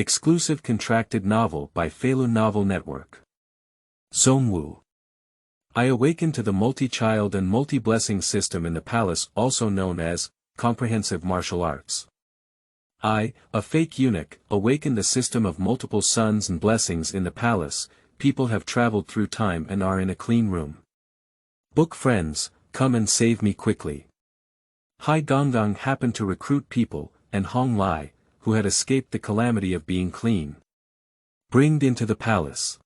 Exclusive contracted novel by Feilu Novel Network. Zongwu. I awaken to the multi-child and multi-blessing system in the palace, also known as comprehensive martial arts. I, a fake eunuch, awaken the system of multiple sons and blessings in the palace. People have traveled through time and are in a clean room. Book friends, come and save me quickly. Hai Gonggang happened to recruit people, and Hong Lai, who had escaped the calamity of being clean, bringed into the palace.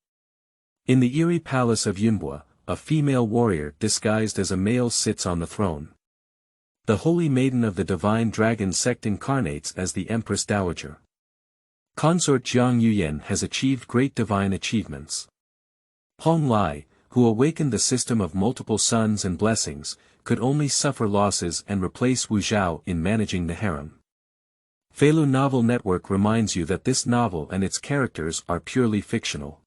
In the eerie palace of Yunbua, a female warrior disguised as a male sits on the throne. The holy maiden of the divine dragon sect incarnates as the Empress Dowager. Consort Jiang Yuyan has achieved great divine achievements. Hong Lai, who awakened the system of multiple sons and blessings, could only suffer losses and replace Wu Zhao in managing the harem. Feilu Novel Network reminds you that this novel and its characters are purely fictional.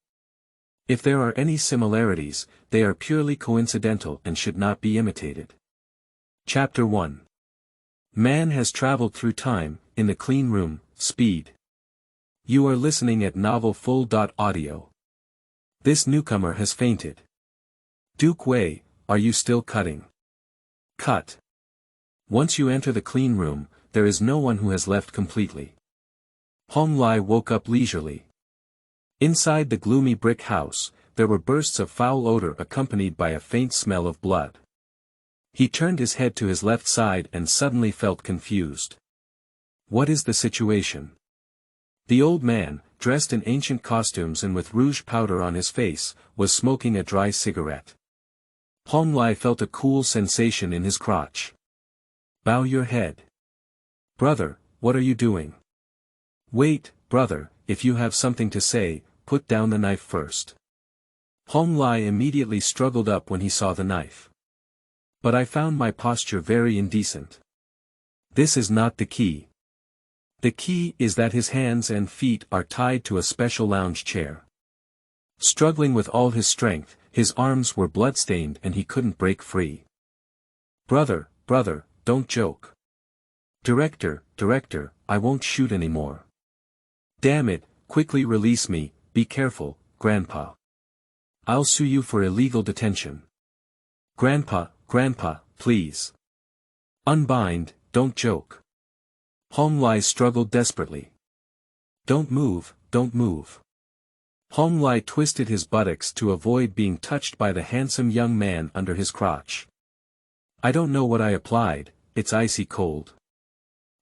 If there are any similarities, they are purely coincidental and should not be imitated. Chapter 1. Man has traveled through time, in the clean room, speed. You are listening at novelfull.audio. This newcomer has fainted. Duke Wei, are you still cutting? Cut. Once you enter the clean room, there is no one who has left completely. Hong Lai woke up leisurely. Inside the gloomy brick house, there were bursts of foul odor accompanied by a faint smell of blood. He turned his head to his left side and suddenly felt confused. What is the situation? The old man, dressed in ancient costumes and with rouge powder on his face, was smoking a dry cigarette. Hong Lai felt a cool sensation in his crotch. Bow your head. Brother, what are you doing? Wait, brother, if you have something to say, put down the knife first. Hong Lai immediately struggled up when he saw the knife. But I found my posture very indecent. This is not the key. The key is that his hands and feet are tied to a special lounge chair. Struggling with all his strength, his arms were bloodstained and he couldn't break free. Brother, don't joke. Director, I won't shoot anymore. Damn it, quickly release me, be careful, Grandpa. I'll sue you for illegal detention. Grandpa, please. Unbind, don't joke. Hong Lai struggled desperately. Don't move. Hong Lai twisted his buttocks to avoid being touched by the handsome young man under his crotch. I don't know what I applied, it's icy cold.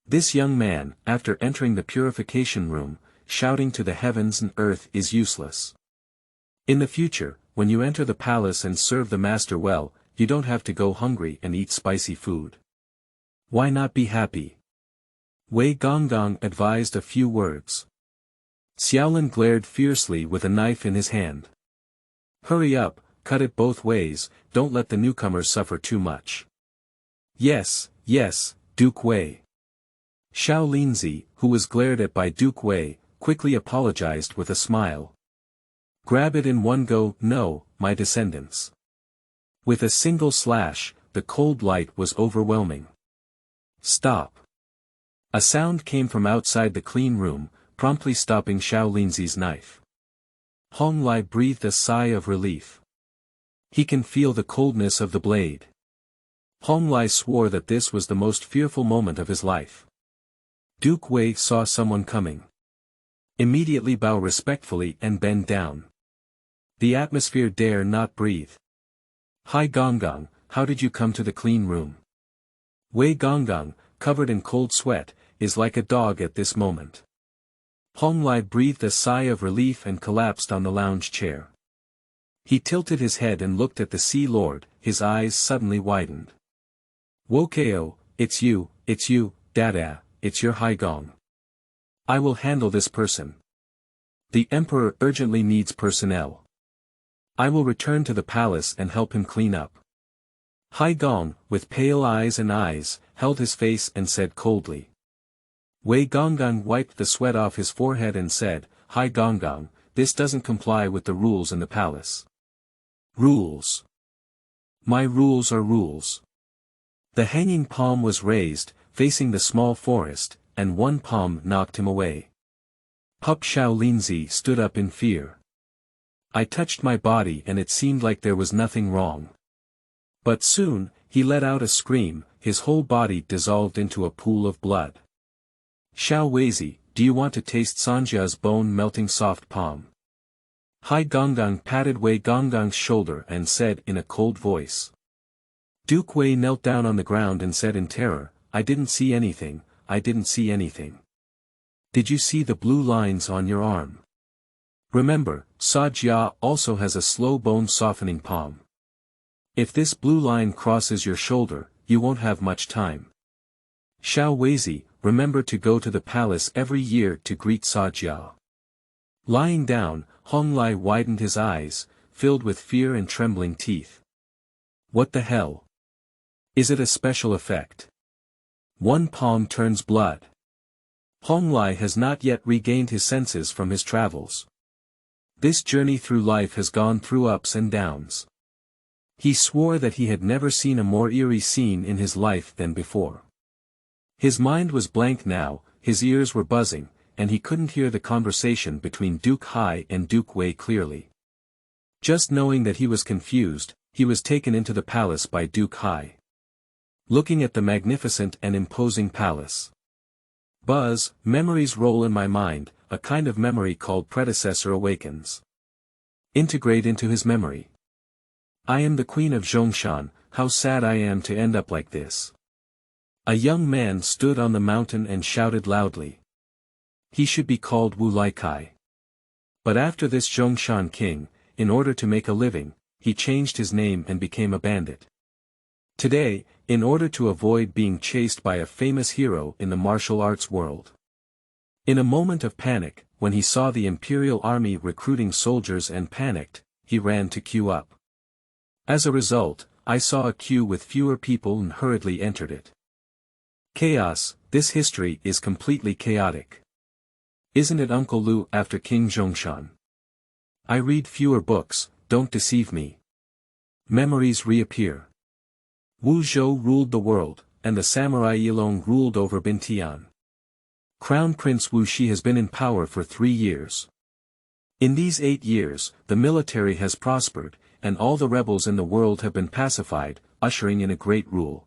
This young man, after entering the purification room, shouting to the heavens and earth is useless. In the future, when you enter the palace and serve the master well, you don't have to go hungry and eat spicy food. Why not be happy? Wei Gonggang advised a few words. Xiaolin glared fiercely with a knife in his hand. Hurry up, cut it both ways, don't let the newcomers suffer too much. Yes, Duke Wei. Xiao Linzi, who was glared at by Duke Wei, quickly apologized with a smile. Grab it in one go, no, my descendants. With a single slash, the cold light was overwhelming. Stop. A sound came from outside the clean room, promptly stopping Xiao Linzi's knife. Hong Lai breathed a sigh of relief. He can feel the coldness of the blade. Hong Lai swore that this was the most fearful moment of his life. Duke Wei saw someone coming. Immediately bow respectfully and bend down. The atmosphere dare not breathe. Hai Gonggang, how did you come to the clean room? Wei Gonggang, covered in cold sweat, is like a dog at this moment. Hong Lai breathed a sigh of relief and collapsed on the lounge chair. He tilted his head and looked at the Sea Lord, his eyes suddenly widened. Wokeo, it's you, Dada, it's your Hai Gong. I will handle this person. The Emperor urgently needs personnel. I will return to the palace and help him clean up. Hai Gong, with pale eyes, held his face and said coldly. Wei Gonggang wiped the sweat off his forehead and said, Hai Gonggang, this doesn't comply with the rules in the palace. Rules. My rules are rules. The hanging palm was raised, facing the small forest, and one palm knocked him away. Hup Shaolinzi stood up in fear. I touched my body and it seemed like there was nothing wrong. But soon, he let out a scream, his whole body dissolved into a pool of blood. Xiao Weizi, do you want to taste Sanjia's bone-melting soft palm? Hai Gonggang patted Wei Gongang's shoulder and said in a cold voice. Duke Wei knelt down on the ground and said in terror, I didn't see anything, I didn't see anything. Did you see the blue lines on your arm? Remember, Sa Jia also has a slow bone-softening palm. If this blue line crosses your shoulder, you won't have much time. Xiao Weizi, remember to go to the palace every year to greet Sa Jia. Lying down, Hong Lai widened his eyes, filled with fear and trembling teeth. What the hell? Is it a special effect? One palm turns blood. Hong Lai has not yet regained his senses from his travels. This journey through life has gone through ups and downs. He swore that he had never seen a more eerie scene in his life than before. His mind was blank now, his ears were buzzing, and he couldn't hear the conversation between Duke Hai and Duke Wei clearly. Just knowing that he was confused, he was taken into the palace by Duke Hai. Looking at the magnificent and imposing palace. Buzz, memories roll in my mind, a kind of memory called predecessor awakens. Integrate into his memory. I am the queen of Zhongshan, how sad I am to end up like this. A young man stood on the mountain and shouted loudly. He should be called Wu Laikai. But after this Zhongshan king, in order to make a living, he changed his name and became a bandit. Today, in order to avoid being chased by a famous hero in the martial arts world. In a moment of panic, when he saw the imperial army recruiting soldiers and panicked, he ran to queue up. As a result, I saw a queue with fewer people and hurriedly entered it. Chaos, this history is completely chaotic. Isn't it Uncle Lu after King Zhongshan? I read fewer books, don't deceive me. Memories reappear. Wu Zhou ruled the world, and the samurai Yilong ruled over Bintian. Crown Prince Wu Shi has been in power for 3 years. In these 8 years, the military has prospered, and all the rebels in the world have been pacified, ushering in a great rule.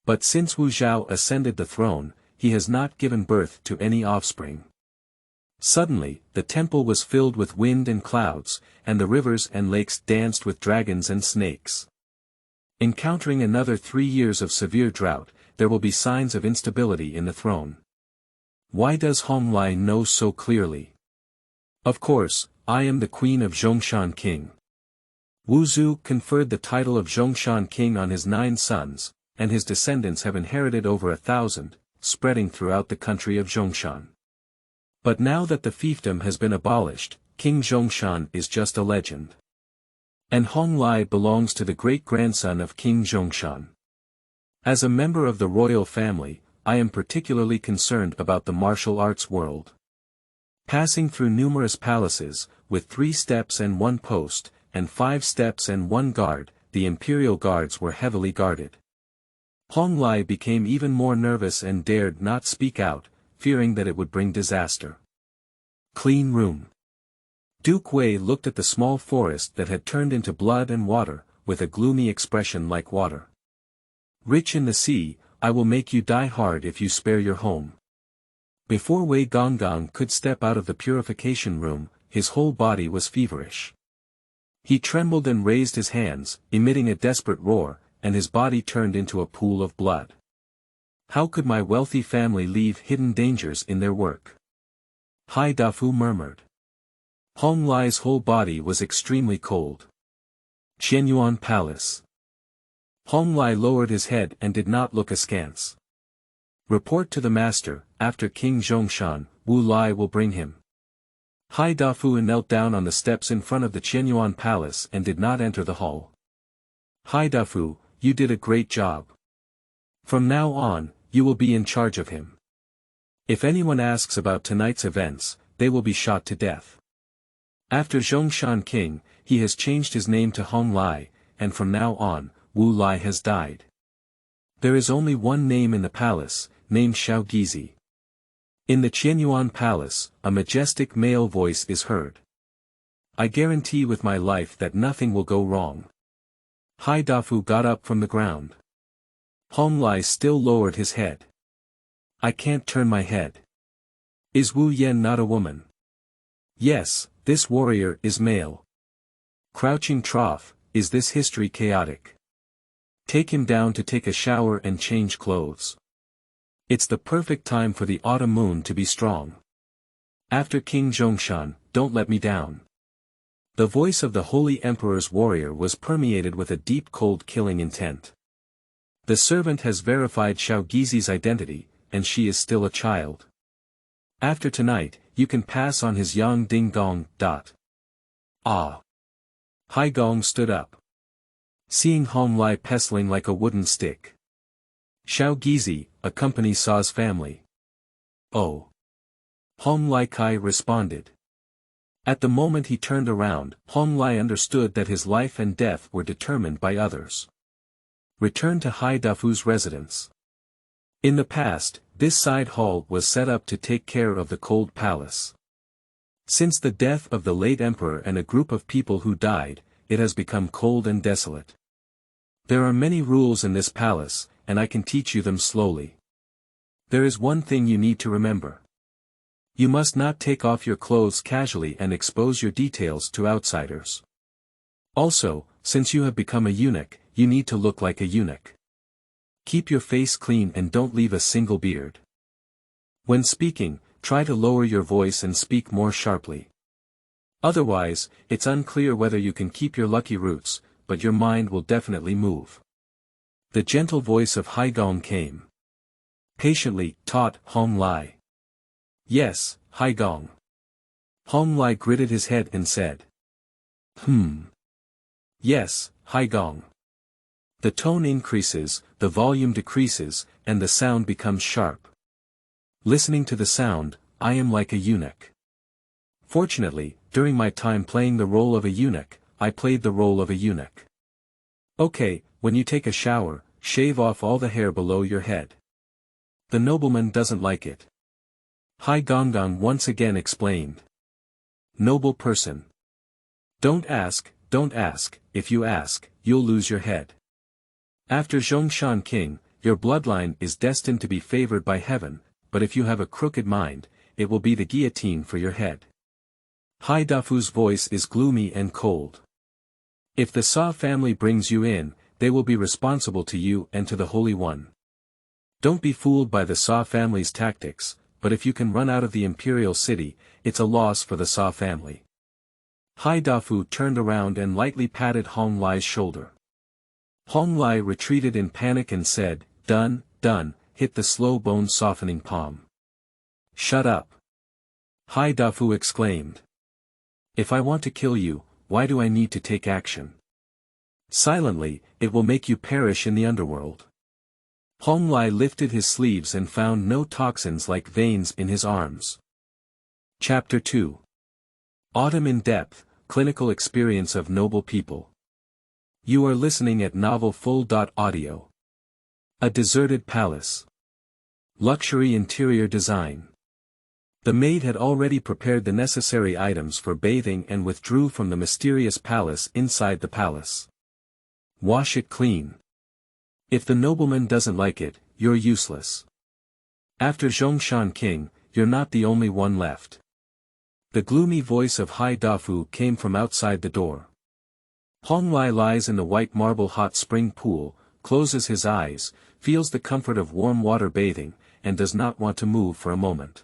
But since Wu Zhao ascended the throne, he has not given birth to any offspring. Suddenly, the temple was filled with wind and clouds, and the rivers and lakes danced with dragons and snakes. Encountering another 3 years of severe drought, there will be signs of instability in the throne. Why does Hong Lai know so clearly? Of course, I am the queen of Zhongshan king. Wu Zhu conferred the title of Zhongshan king on his 9 sons, and his descendants have inherited over 1,000, spreading throughout the country of Zhongshan. But now that the fiefdom has been abolished, King Zhongshan is just a legend. And Hong Lai belongs to the great-grandson of King Zhongshan. As a member of the royal family, I am particularly concerned about the martial arts world. Passing through numerous palaces, with 3 steps and 1 post, and 5 steps and 1 guard, the imperial guards were heavily guarded. Hong Lai became even more nervous and dared not speak out, fearing that it would bring disaster. Clean room. Duke Wei looked at the small forest that had turned into blood and water, with a gloomy expression like water. Rich in the sea, I will make you die hard if you spare your home. Before Wei Gonggang could step out of the purification room, his whole body was feverish. He trembled and raised his hands, emitting a desperate roar, and his body turned into a pool of blood. How could my wealthy family leave hidden dangers in their work? Hai Dafu murmured. Hong Lai's whole body was extremely cold. Qianyuan Palace. Hong Lai lowered his head and did not look askance. Report to the master, after King Zhongshan, Wu Lai will bring him. Hai Dafu knelt down on the steps in front of the Qianyuan Palace and did not enter the hall. Hai Dafu, you did a great job. From now on, you will be in charge of him. If anyone asks about tonight's events, they will be shot to death. After Zhongshan King, he has changed his name to Hong Lai, and from now on, Wu Lai has died. There is only one name in the palace, named Xiao Gizi. In the Qianyuan Palace, a majestic male voice is heard. I guarantee with my life that nothing will go wrong. Hai Dafu got up from the ground. Hong Lai still lowered his head. I can't turn my head. Is Wu Yen not a woman? Yes, this warrior is male. Crouching trough, is this history chaotic? Take him down to take a shower and change clothes. It's the perfect time for the autumn moon to be strong. After King Zhongshan, don't let me down. The voice of the Holy Emperor's warrior was permeated with a deep cold killing intent. The servant has verified Xiaogizi's identity, and she is still a child. After tonight, you can pass on his Yang Ding Gong. Ah! Hai Gong stood up. Seeing Hong Lai pestling like a wooden stick. Xiaogizi, accompany Sa's family. Oh! Hong Lai Kai responded. At the moment he turned around, Hong Lai understood that his life and death were determined by others. Return to Hai Dafu's residence. In the past, this side hall was set up to take care of the cold palace. Since the death of the late emperor and a group of people who died, it has become cold and desolate. There are many rules in this palace, and I can teach you them slowly. There is one thing you need to remember. You must not take off your clothes casually and expose your details to outsiders. Also, since you have become a eunuch, you need to look like a eunuch. Keep your face clean and don't leave a single beard. When speaking, try to lower your voice and speak more sharply. Otherwise, it's unclear whether you can keep your lucky roots, but your mind will definitely move. The gentle voice of Hai Gong came. Patiently, taught Hong Lai. Yes, Hai Gong. Hong Lai gritted his head and said. Yes, Hai Gong. The tone increases, the volume decreases, and the sound becomes sharp. Listening to the sound, I am like a eunuch. Fortunately, during my time playing the role of a eunuch, I played the role of a eunuch. Okay, when you take a shower, shave off all the hair below your head. The nobleman doesn't like it. Hai Gonggong once again explained. Noble person. Don't ask, if you ask, you'll lose your head. After Zhongshan King, your bloodline is destined to be favored by heaven, but if you have a crooked mind, it will be the guillotine for your head. Hai Dafu's voice is gloomy and cold. If the Sa family brings you in, they will be responsible to you and to the Holy One. Don't be fooled by the Sa family's tactics, but if you can run out of the imperial city, it's a loss for the Sa family. Hai Dafu turned around and lightly patted Hong Lai's shoulder. Hong Lai retreated in panic and said, Done, hit the slow bone softening palm. Shut up. Hai Dafu exclaimed. If I want to kill you, why do I need to take action? Silently, it will make you perish in the underworld. Hong Lai lifted his sleeves and found no toxins like veins in his arms. Chapter 2. Autumn in Depth, Clinical Experience of Noble People. You are listening at Novel Full.audio. A deserted palace. Luxury interior design. The maid had already prepared the necessary items for bathing and withdrew from the mysterious palace inside the palace. Wash it clean. If the nobleman doesn't like it, you're useless. After Zhongshan King, you're not the only one left. The gloomy voice of Hai Dafu came from outside the door. Hong Lai lies in the white marble hot spring pool, closes his eyes, feels the comfort of warm water bathing, and does not want to move for a moment.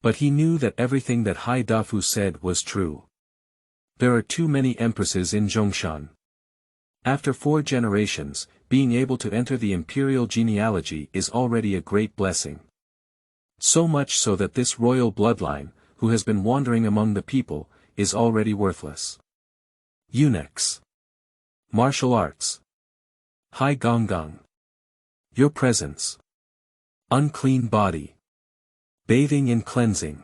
But he knew that everything that Hai Dafu said was true. There are too many empresses in Zhongshan. After 4 generations, being able to enter the imperial genealogy is already a great blessing. So much so that this royal bloodline, who has been wandering among the people, is already worthless. Eunuchs. Martial arts. Hai Gonggong. Your presence. Unclean body. Bathing and cleansing.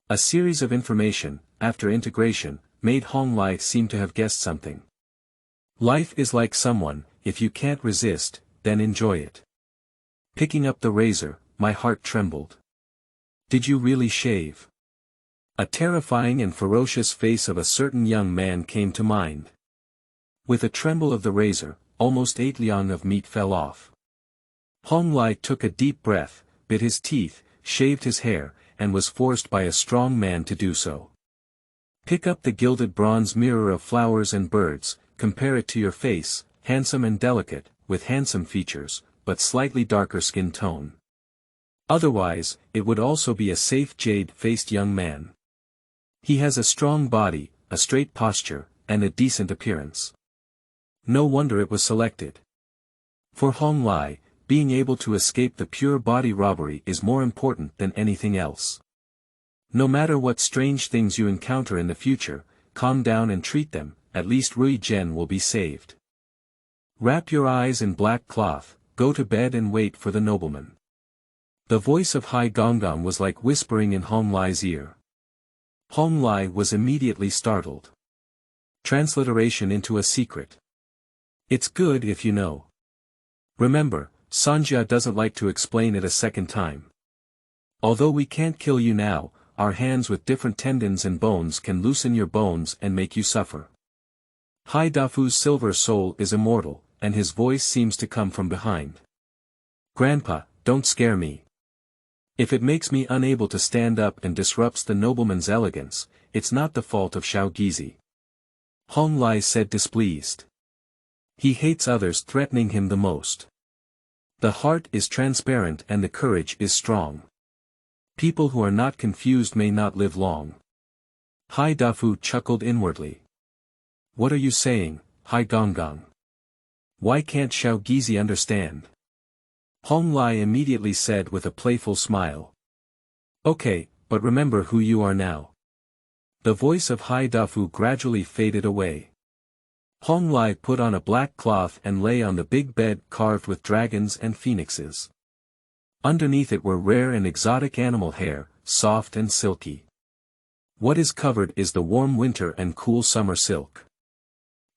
A series of information, after integration, made Hong Lai seem to have guessed something. Life is like someone, if you can't resist, then enjoy it. Picking up the razor, my heart trembled. Did you really shave? A terrifying and ferocious face of a certain young man came to mind. With a tremble of the razor, almost 8 liang of meat fell off. Hong Lai took a deep breath, bit his teeth, shaved his hair, and was forced by a strong man to do so. Pick up the gilded bronze mirror of flowers and birds, compare it to your face, handsome and delicate, with handsome features, but slightly darker skin tone. Otherwise, it would also be a safe jade-faced young man. He has a strong body, a straight posture, and a decent appearance. No wonder it was selected. For Hong Lai, being able to escape the pure body robbery is more important than anything else. No matter what strange things you encounter in the future, calm down and treat them, at least Rui Zhen will be saved. Wrap your eyes in black cloth, go to bed and wait for the nobleman. The voice of Hai Gonggong was like whispering in Hong Lai's ear. Hong Lai was immediately startled. Transliteration into a secret. It's good if you know. Remember, Sanjia doesn't like to explain it a second time. Although we can't kill you now, our hands with different tendons and bones can loosen your bones and make you suffer. Hai Dafu's silver soul is immortal, and his voice seems to come from behind. Grandpa, don't scare me. If it makes me unable to stand up and disrupts the nobleman's elegance, it's not the fault of Xiao Gizi. Hong Lai said displeased. He hates others threatening him the most. The heart is transparent and the courage is strong. People who are not confused may not live long. Hai Dafu chuckled inwardly. What are you saying, Hai Gonggong? Why can't Xiao Gizi understand? Hong Lai immediately said with a playful smile. Okay, but remember who you are now. The voice of Hai Dafu gradually faded away. Hong Lai put on a black cloth and lay on the big bed carved with dragons and phoenixes. Underneath it were rare and exotic animal hair, soft and silky. What is covered is the warm winter and cool summer silk.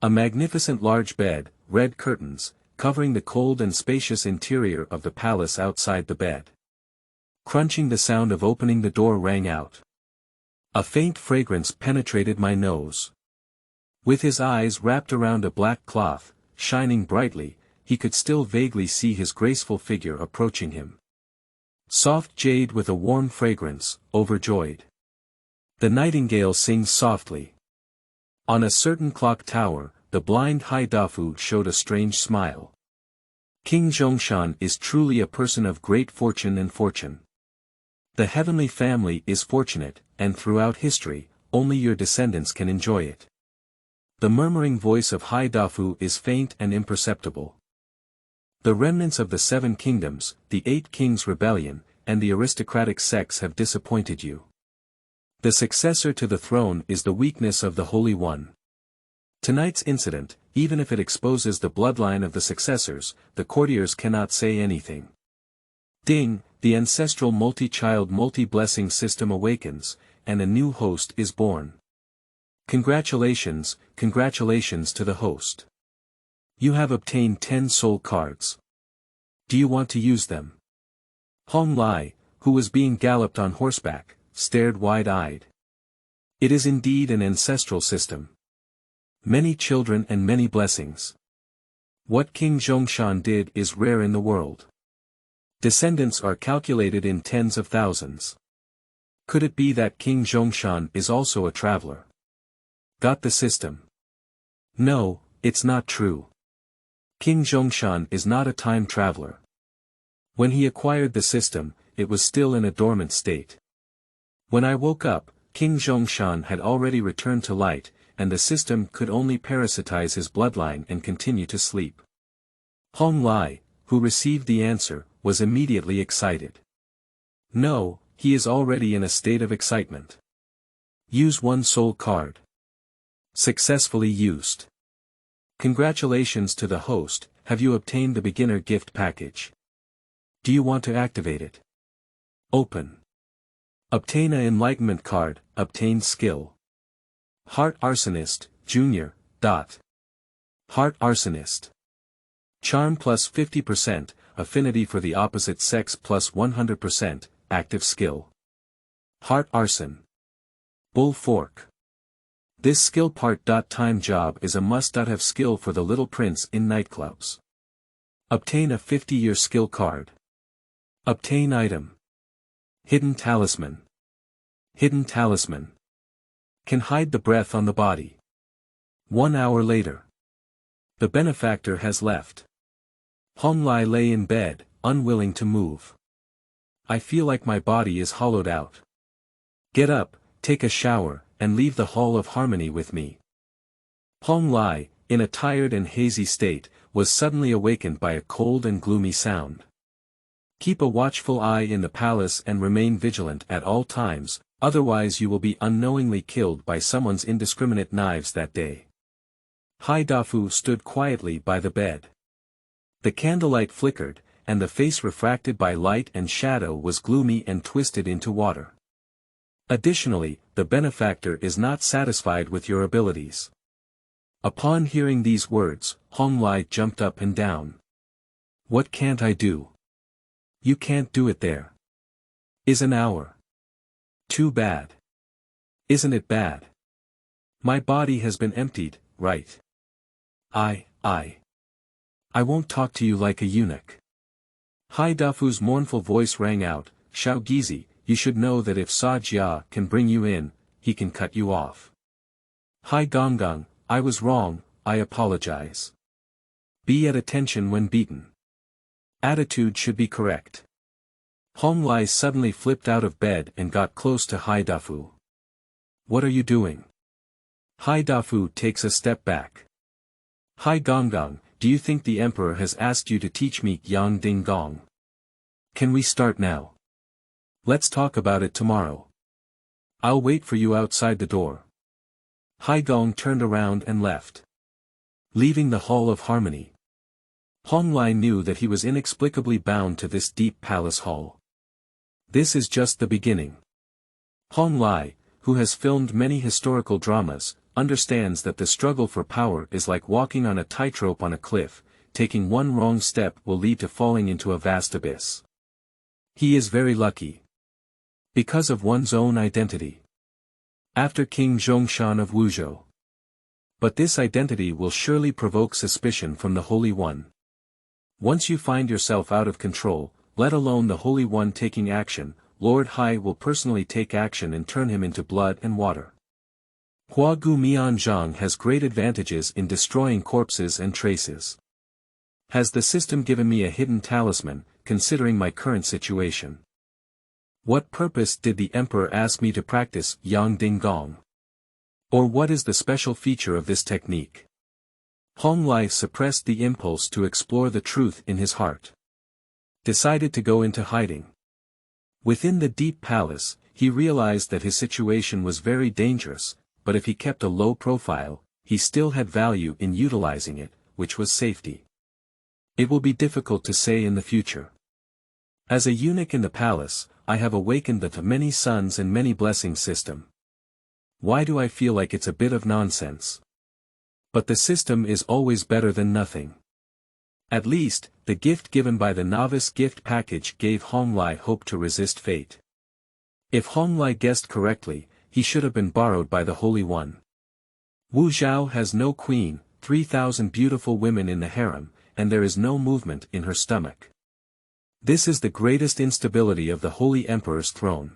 A magnificent large bed, red curtains, covering the cold and spacious interior of the palace outside the bed. Crunching the sound of opening the door rang out. A faint fragrance penetrated my nose. With his eyes wrapped around a black cloth, shining brightly, he could still vaguely see his graceful figure approaching him. Soft jade with a warm fragrance, overjoyed. The nightingale sings softly. On a certain clock tower, the blind Hai Dafu showed a strange smile. King Zhongshan is truly a person of great fortune and fortune. The heavenly family is fortunate, and throughout history, only your descendants can enjoy it. The murmuring voice of Hai Dafu is faint and imperceptible. The remnants of the 7 kingdoms, the 8 kings' rebellion, and the aristocratic sects have disappointed you. The successor to the throne is the weakness of the Holy One. Tonight's incident, even if it exposes the bloodline of the successors, the courtiers cannot say anything. Ding, the ancestral multi-child multi-blessing system awakens, and a new host is born. Congratulations, congratulations to the host. You have obtained 10 soul cards. Do you want to use them? Hong Lai, who was being galloped on horseback, stared wide-eyed. It is indeed an ancestral system. Many children and many blessings. What King Zhongshan did is rare in the world. Descendants are calculated in tens of thousands. Could it be that King Zhongshan is also a traveler? Got the system? No, it's not true. King Zhongshan is not a time traveler. When he acquired the system, it was still in a dormant state. When I woke up, King Zhongshan had already returned to light, and the system could only parasitize his bloodline and continue to sleep. Hong Lai, who received the answer, was immediately excited. No, he is already in a state of excitement. Use 1 soul card. Successfully used. Congratulations to the host, have you obtained the beginner gift package? Do you want to activate it? Open. Obtain an enlightenment card, obtain skill. Heart Arsonist, Junior, Dot. Heart Arsonist. Charm plus 50%, affinity for the opposite sex plus 100%, active skill. Heart Arson. Bull Fork. This skill part-time job is a must-have skill for the little prince in nightclubs. Obtain a 50-year skill card. Obtain item. Hidden Talisman. Hidden Talisman. Can hide the breath on the body. 1 hour later. The benefactor has left. Hong Lai lay in bed, unwilling to move. I feel like my body is hollowed out. Get up, take a shower, and leave the Hall of Harmony with me. Hong Lai, in a tired and hazy state, was suddenly awakened by a cold and gloomy sound. Keep a watchful eye in the palace and remain vigilant at all times, otherwise you will be unknowingly killed by someone's indiscriminate knives that day. Hai Dafu stood quietly by the bed. The candlelight flickered, and the face refracted by light and shadow was gloomy and twisted into water. Additionally, the benefactor is not satisfied with your abilities. Upon hearing these words, Hong Lai jumped up and down. What can't I do? You can't do it there. Is an hour. Too bad. Isn't it bad? My body has been emptied, right? I won't talk to you like a eunuch. Hai Dafu's mournful voice rang out, Xiaogizi, you should know that if Sa Jia can bring you in, he can cut you off. Hai Gonggang, I was wrong, I apologize. Be at attention when beaten. Attitude should be correct. Hong Lai suddenly flipped out of bed and got close to Hai Dafu. What are you doing? Hai Dafu takes a step back. Hai Gonggang, do you think the emperor has asked you to teach me Yang Ding Gong? Can we start now? Let's talk about it tomorrow. I'll wait for you outside the door. Hai Gong turned around and left. Leaving the Hall of Harmony. Hong Lai knew that he was inexplicably bound to this deep palace hall. This is just the beginning. Hong Lai, who has filmed many historical dramas, understands that the struggle for power is like walking on a tightrope on a cliff, taking one wrong step will lead to falling into a vast abyss. He is very lucky. Because of one's own identity. After King Zhongshan of Wuzhou. But this identity will surely provoke suspicion from the Holy One. Once you find yourself out of control, let alone the Holy One taking action, Lord Hai will personally take action and turn him into blood and water. Hua Gu Mian Zhang has great advantages in destroying corpses and traces. Has the system given me a hidden talisman, considering my current situation? What purpose did the emperor ask me to practice Yang Ding Gong? Or what is the special feature of this technique? Hong Lai suppressed the impulse to explore the truth in his heart. Decided to go into hiding. Within the deep palace, he realized that his situation was very dangerous, but if he kept a low profile, he still had value in utilizing it, which was safety. It will be difficult to say in the future. As a eunuch in the palace, I have awakened the many sons and many blessings system. Why do I feel like it's a bit of nonsense? But the system is always better than nothing. At least, the gift given by the novice gift package gave Hong Lai hope to resist fate. If Hong Lai guessed correctly, he should have been borrowed by the Holy One. Wu Zhao has no queen, 3,000 beautiful women in the harem, and there is no movement in her stomach. This is the greatest instability of the Holy Emperor's throne.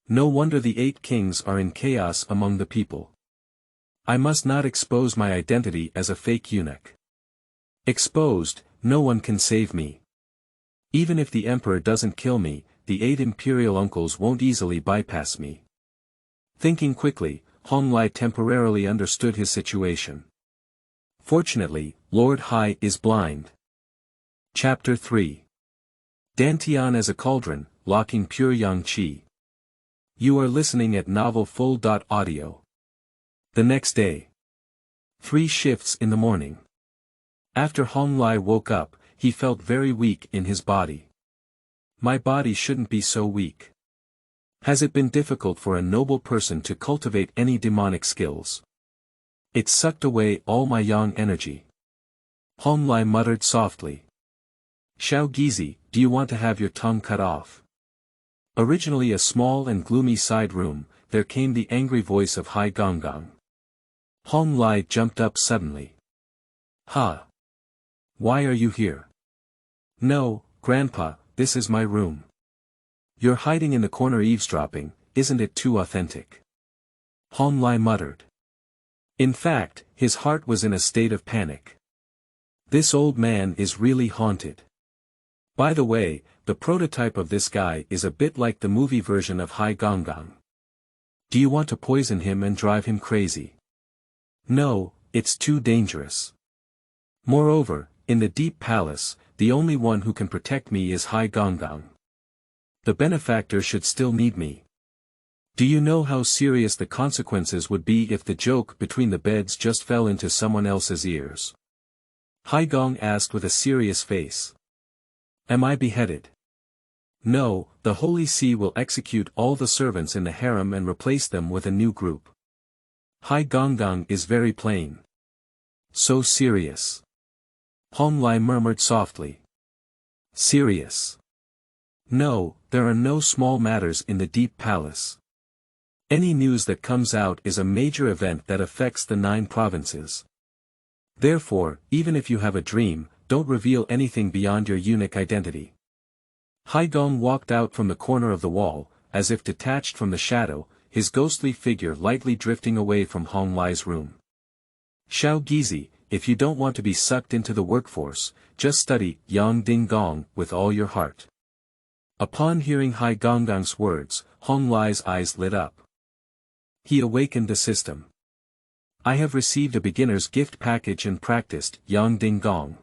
No wonder the 8 kings are in chaos among the people. I must not expose my identity as a fake eunuch. Exposed, no one can save me. Even if the emperor doesn't kill me, the 8 imperial uncles won't easily bypass me. Thinking quickly, Hong Lai temporarily understood his situation. Fortunately, Lord Hai is blind. Chapter 3. Dantian as a cauldron, locking pure yang qi. You are listening at Novel Full.audio. The next day. 3 shifts in the morning. After Hong Lai woke up, he felt very weak in his body. My body shouldn't be so weak. Has it been difficult for a noble person to cultivate any demonic skills? It sucked away all my yang energy. Hong Lai muttered softly. Xiao Gizi, do you want to have your tongue cut off? Originally a small and gloomy side room, there came the angry voice of Hai Gonggang. Hong Lai jumped up suddenly. Ha! Why are you here? No, Grandpa, this is my room. You're hiding in the corner eavesdropping, isn't it too authentic? Hong Lai muttered. In fact, his heart was in a state of panic. This old man is really haunted. By the way, the prototype of this guy is a bit like the movie version of Hai Gonggang. Do you want to poison him and drive him crazy? No, it's too dangerous. Moreover, in the deep palace, the only one who can protect me is Hai Gonggang. The benefactor should still need me. Do you know how serious the consequences would be if the joke between the beds just fell into someone else's ears? Hai Gong asked with a serious face. Am I beheaded? No, the Holy See will execute all the servants in the harem and replace them with a new group. Hai Gonggang is very plain. So serious. Hong Lai murmured softly. Serious. No, there are no small matters in the deep palace. Any news that comes out is a major event that affects the 9 provinces. Therefore, even if you have a dream, don't reveal anything beyond your eunuch identity. Hai Gong walked out from the corner of the wall, as if detached from the shadow, his ghostly figure lightly drifting away from Hong Lai's room. Shao Gizi, if you don't want to be sucked into the workforce, just study Yang Ding Gong with all your heart. Upon hearing Hai Gonggang's words, Hong Lai's eyes lit up. He awakened the system. I have received a beginner's gift package and practiced Yang Ding Gong.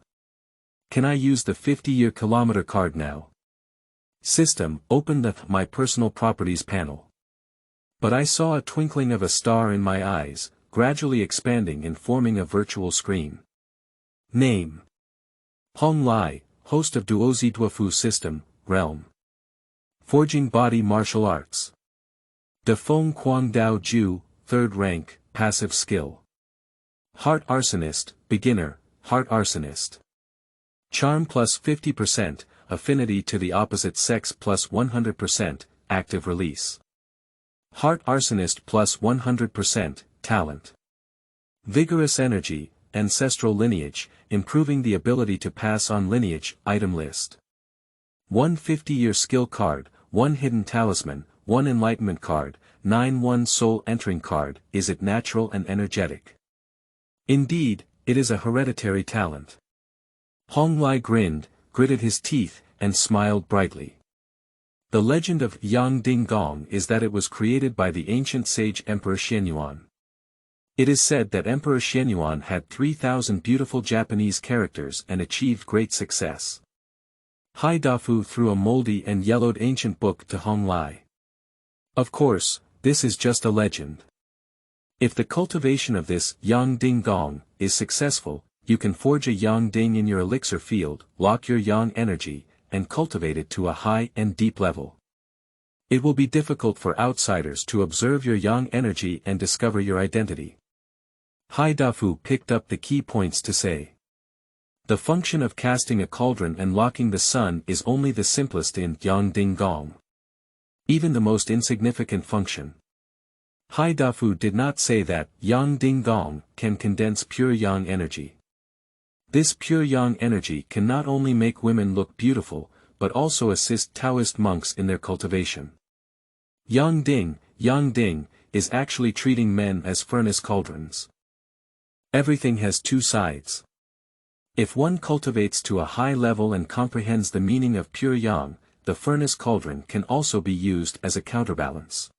Can I use the 50-year kilometer card now? System, open the My Personal Properties panel. But I saw a twinkling of a star in my eyes, gradually expanding and forming a virtual screen. Name. Hong Lai, host of Duozi Duofu System, Realm. Forging Body Martial Arts. De Feng Quang Dao Ju, 3rd rank, passive skill. Heart Arsonist, beginner, Heart Arsonist. Charm plus 50%, affinity to the opposite sex plus 100%, active release. Heart Arsonist plus 100%, talent. Vigorous energy, ancestral lineage, improving the ability to pass on lineage, item list. 1 50-year skill card, 1 hidden talisman, 1 enlightenment card, 9 soul entering card. Is it natural and energetic? Indeed, it is a hereditary talent. Hong Lai grinned, gritted his teeth, and smiled brightly. The legend of Yang Ding Gong is that it was created by the ancient sage Emperor Xianyuan. It is said that Emperor Xianyuan had 3,000 beautiful Japanese characters and achieved great success. Hai Dafu threw a moldy and yellowed ancient book to Hong Lai. Of course, this is just a legend. If the cultivation of this Yang Ding Gong is successful, you can forge a Yang Ding in your elixir field, lock your Yang energy, and cultivate it to a high and deep level. It will be difficult for outsiders to observe your Yang energy and discover your identity. Hai Dafu picked up the key points to say. The function of casting a cauldron and locking the sun is only the simplest in Yang Ding Gong. Even the most insignificant function. Hai Dafu did not say that Yang Ding Gong can condense pure Yang energy. This pure Yang energy can not only make women look beautiful, but also assist Taoist monks in their cultivation. Yang Ding, is actually treating men as furnace cauldrons. Everything has 2 sides. If one cultivates to a high level and comprehends the meaning of pure Yang, the furnace cauldron can also be used as a counterbalance.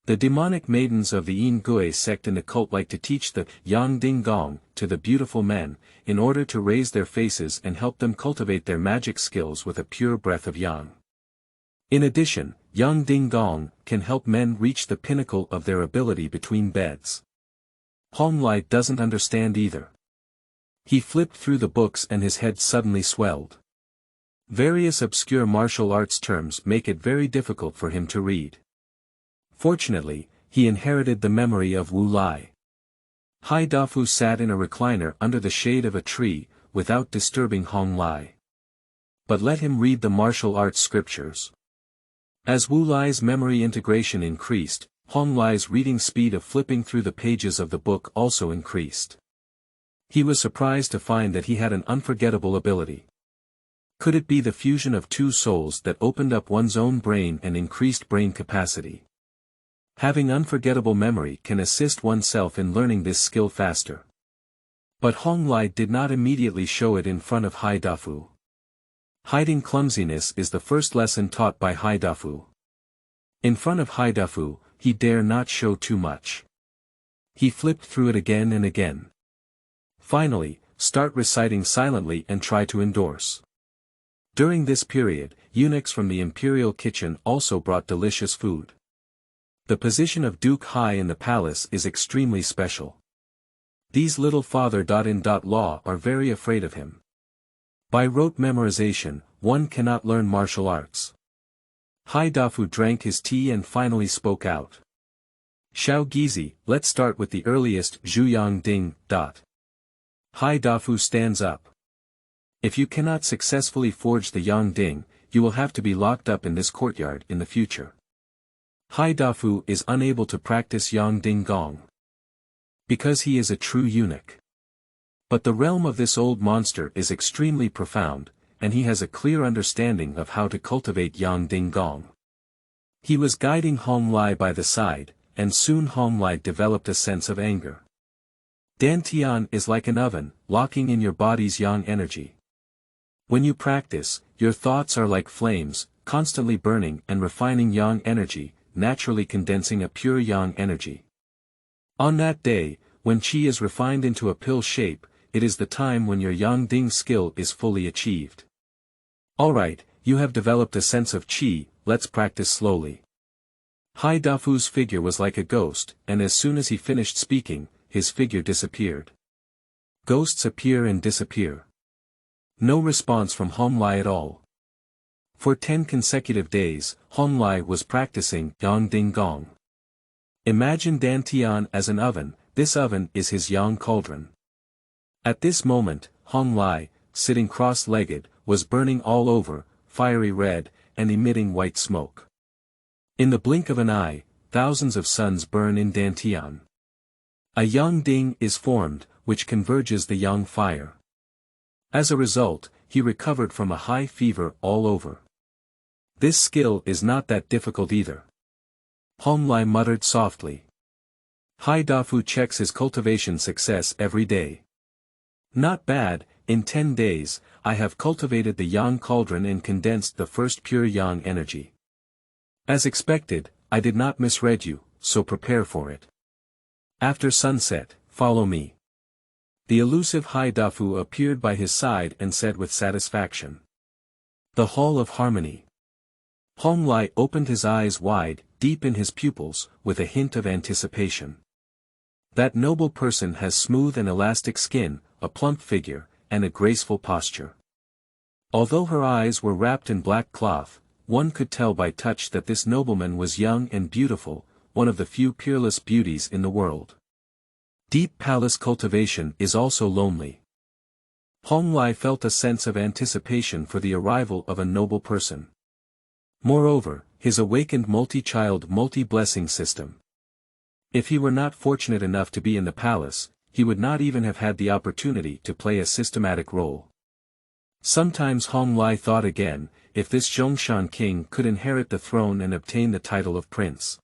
The demonic maidens of the Yin Gui sect in the cult like to teach the Yang Ding Gong to the beautiful men, in order to raise their faces and help them cultivate their magic skills with a pure breath of Yang. In addition, Yang Ding Gong can help men reach the pinnacle of their ability between beds. Hong Lai doesn't understand either. He flipped through the books and his head suddenly swelled. Various obscure martial arts terms make it very difficult for him to read. Fortunately, he inherited the memory of Wu Lai. Hai Dafu sat in a recliner under the shade of a tree, without disturbing Hong Lai. But let him read the martial arts scriptures. As Wu Lai's memory integration increased, Hong Lai's reading speed of flipping through the pages of the book also increased. He was surprised to find that he had an unforgettable ability. Could it be the fusion of two souls that opened up one's own brain and increased brain capacity? Having unforgettable memory can assist oneself in learning this skill faster. But Hong Lai did not immediately show it in front of Hai Dafu. Hiding clumsiness is the first lesson taught by Hai Dafu. In front of Hai Dafu, he dare not show too much. He flipped through it again and again. Finally, start reciting silently and try to endorse. During this period, eunuchs from the imperial kitchen also brought delicious food. The position of Duke Hai in the palace is extremely special. These little father-in-law are very afraid of him. By rote memorization, one cannot learn martial arts. Hai Dafu drank his tea and finally spoke out. Xiao Gizi, let's start with the earliest Zhuyang Ding. Hai Dafu stands up. If you cannot successfully forge the Yang Ding, you will have to be locked up in this courtyard in the future. Hai Dafu is unable to practice Yang Ding Gong. Because he is a true eunuch. But the realm of this old monster is extremely profound, and he has a clear understanding of how to cultivate Yang Ding Gong. He was guiding Hong Lai by the side, and soon Hong Lai developed a sense of anger. Dantian is like an oven, locking in your body's yang energy. When you practice, your thoughts are like flames, constantly burning and refining yang energy, naturally condensing a pure yang energy. On that day, when qi is refined into a pill shape, it is the time when your Yang Ding skill is fully achieved. Alright, you have developed a sense of qi, let's practice slowly. Hai Dafu's figure was like a ghost, and as soon as he finished speaking, his figure disappeared. Ghosts appear and disappear. No response from Hong Lai at all. For 10 consecutive days, Hong Lai was practicing Yang Ding Gong. Imagine Dantian as an oven, this oven is his Yang Cauldron. At this moment, Hong Lai, sitting cross-legged, was burning all over, fiery red, and emitting white smoke. In the blink of an eye, thousands of suns burn in Dantian. A Yang Ding is formed, which converges the Yang fire. As a result, he recovered from a high fever all over. This skill is not that difficult either. Hong Lai muttered softly. Hai Dafu checks his cultivation success every day. Not bad, in 10 days, I have cultivated the Yang Cauldron and condensed the first pure Yang energy. As expected, I did not misread you, so prepare for it. After sunset, follow me. The elusive Hai Dafu appeared by his side and said with satisfaction. The Hall of Harmony. Hong Lai opened his eyes wide, deep in his pupils, with a hint of anticipation. That noble person has smooth and elastic skin, a plump figure, and a graceful posture. Although her eyes were wrapped in black cloth, one could tell by touch that this nobleman was young and beautiful, one of the few peerless beauties in the world. Deep palace cultivation is also lonely. Hong Lai felt a sense of anticipation for the arrival of a noble person. Moreover, his awakened multi-child multi-blessing system. If he were not fortunate enough to be in the palace, he would not even have had the opportunity to play a systematic role. Sometimes Hong Lai thought again, if this Zhongshan king could inherit the throne and obtain the title of prince.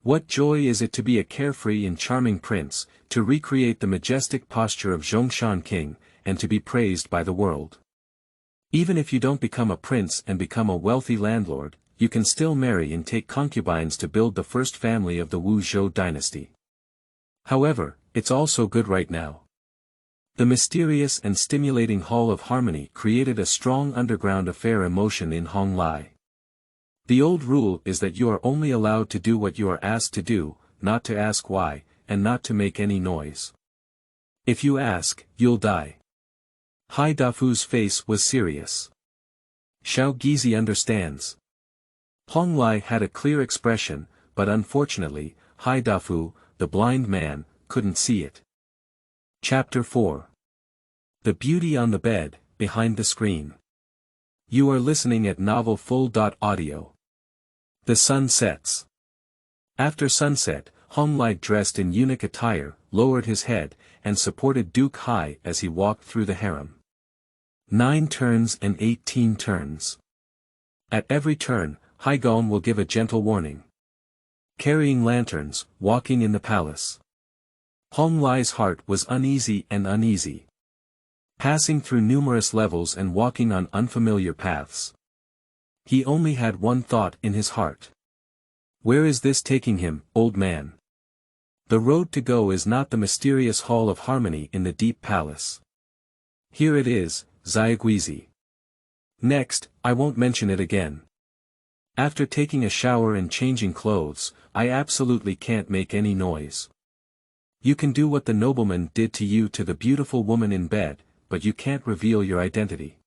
What joy is it to be a carefree and charming prince, to recreate the majestic posture of Zhongshan king, and to be praised by the world. Even if you don't become a prince and become a wealthy landlord, you can still marry and take concubines to build the first family of the Wu Zhou dynasty. However, it's also good right now. The mysterious and stimulating Hall of Harmony created a strong underground affair emotion in Hong Lai. The old rule is that you are only allowed to do what you are asked to do, not to ask why, and not to make any noise. If you ask, you'll die. Hai Dafu's face was serious. Xiao Gizi understands. Hong Lai had a clear expression, but unfortunately, Hai Dafu, the blind man, couldn't see it. Chapter 4. The Beauty on the Bed, Behind the Screen. You are listening at novelfull.audio. The sun sets. After sunset, Hong Lai dressed in eunuch attire, lowered his head, and supported Duke Hai as he walked through the harem. 9 turns and 18 turns. At every turn, Hai Gong will give a gentle warning. Carrying lanterns, walking in the palace. Hong Lai's heart was uneasy and uneasy. Passing through numerous levels and walking on unfamiliar paths. He only had one thought in his heart. Where is this taking him, old man? The road to go is not the mysterious Hall of Harmony in the Deep Palace. Here it is, Xiaoguizi. Next, I won't mention it again. After taking a shower and changing clothes, I absolutely can't make any noise. You can do what the nobleman did to you to the beautiful woman in bed, but you can't reveal your identity.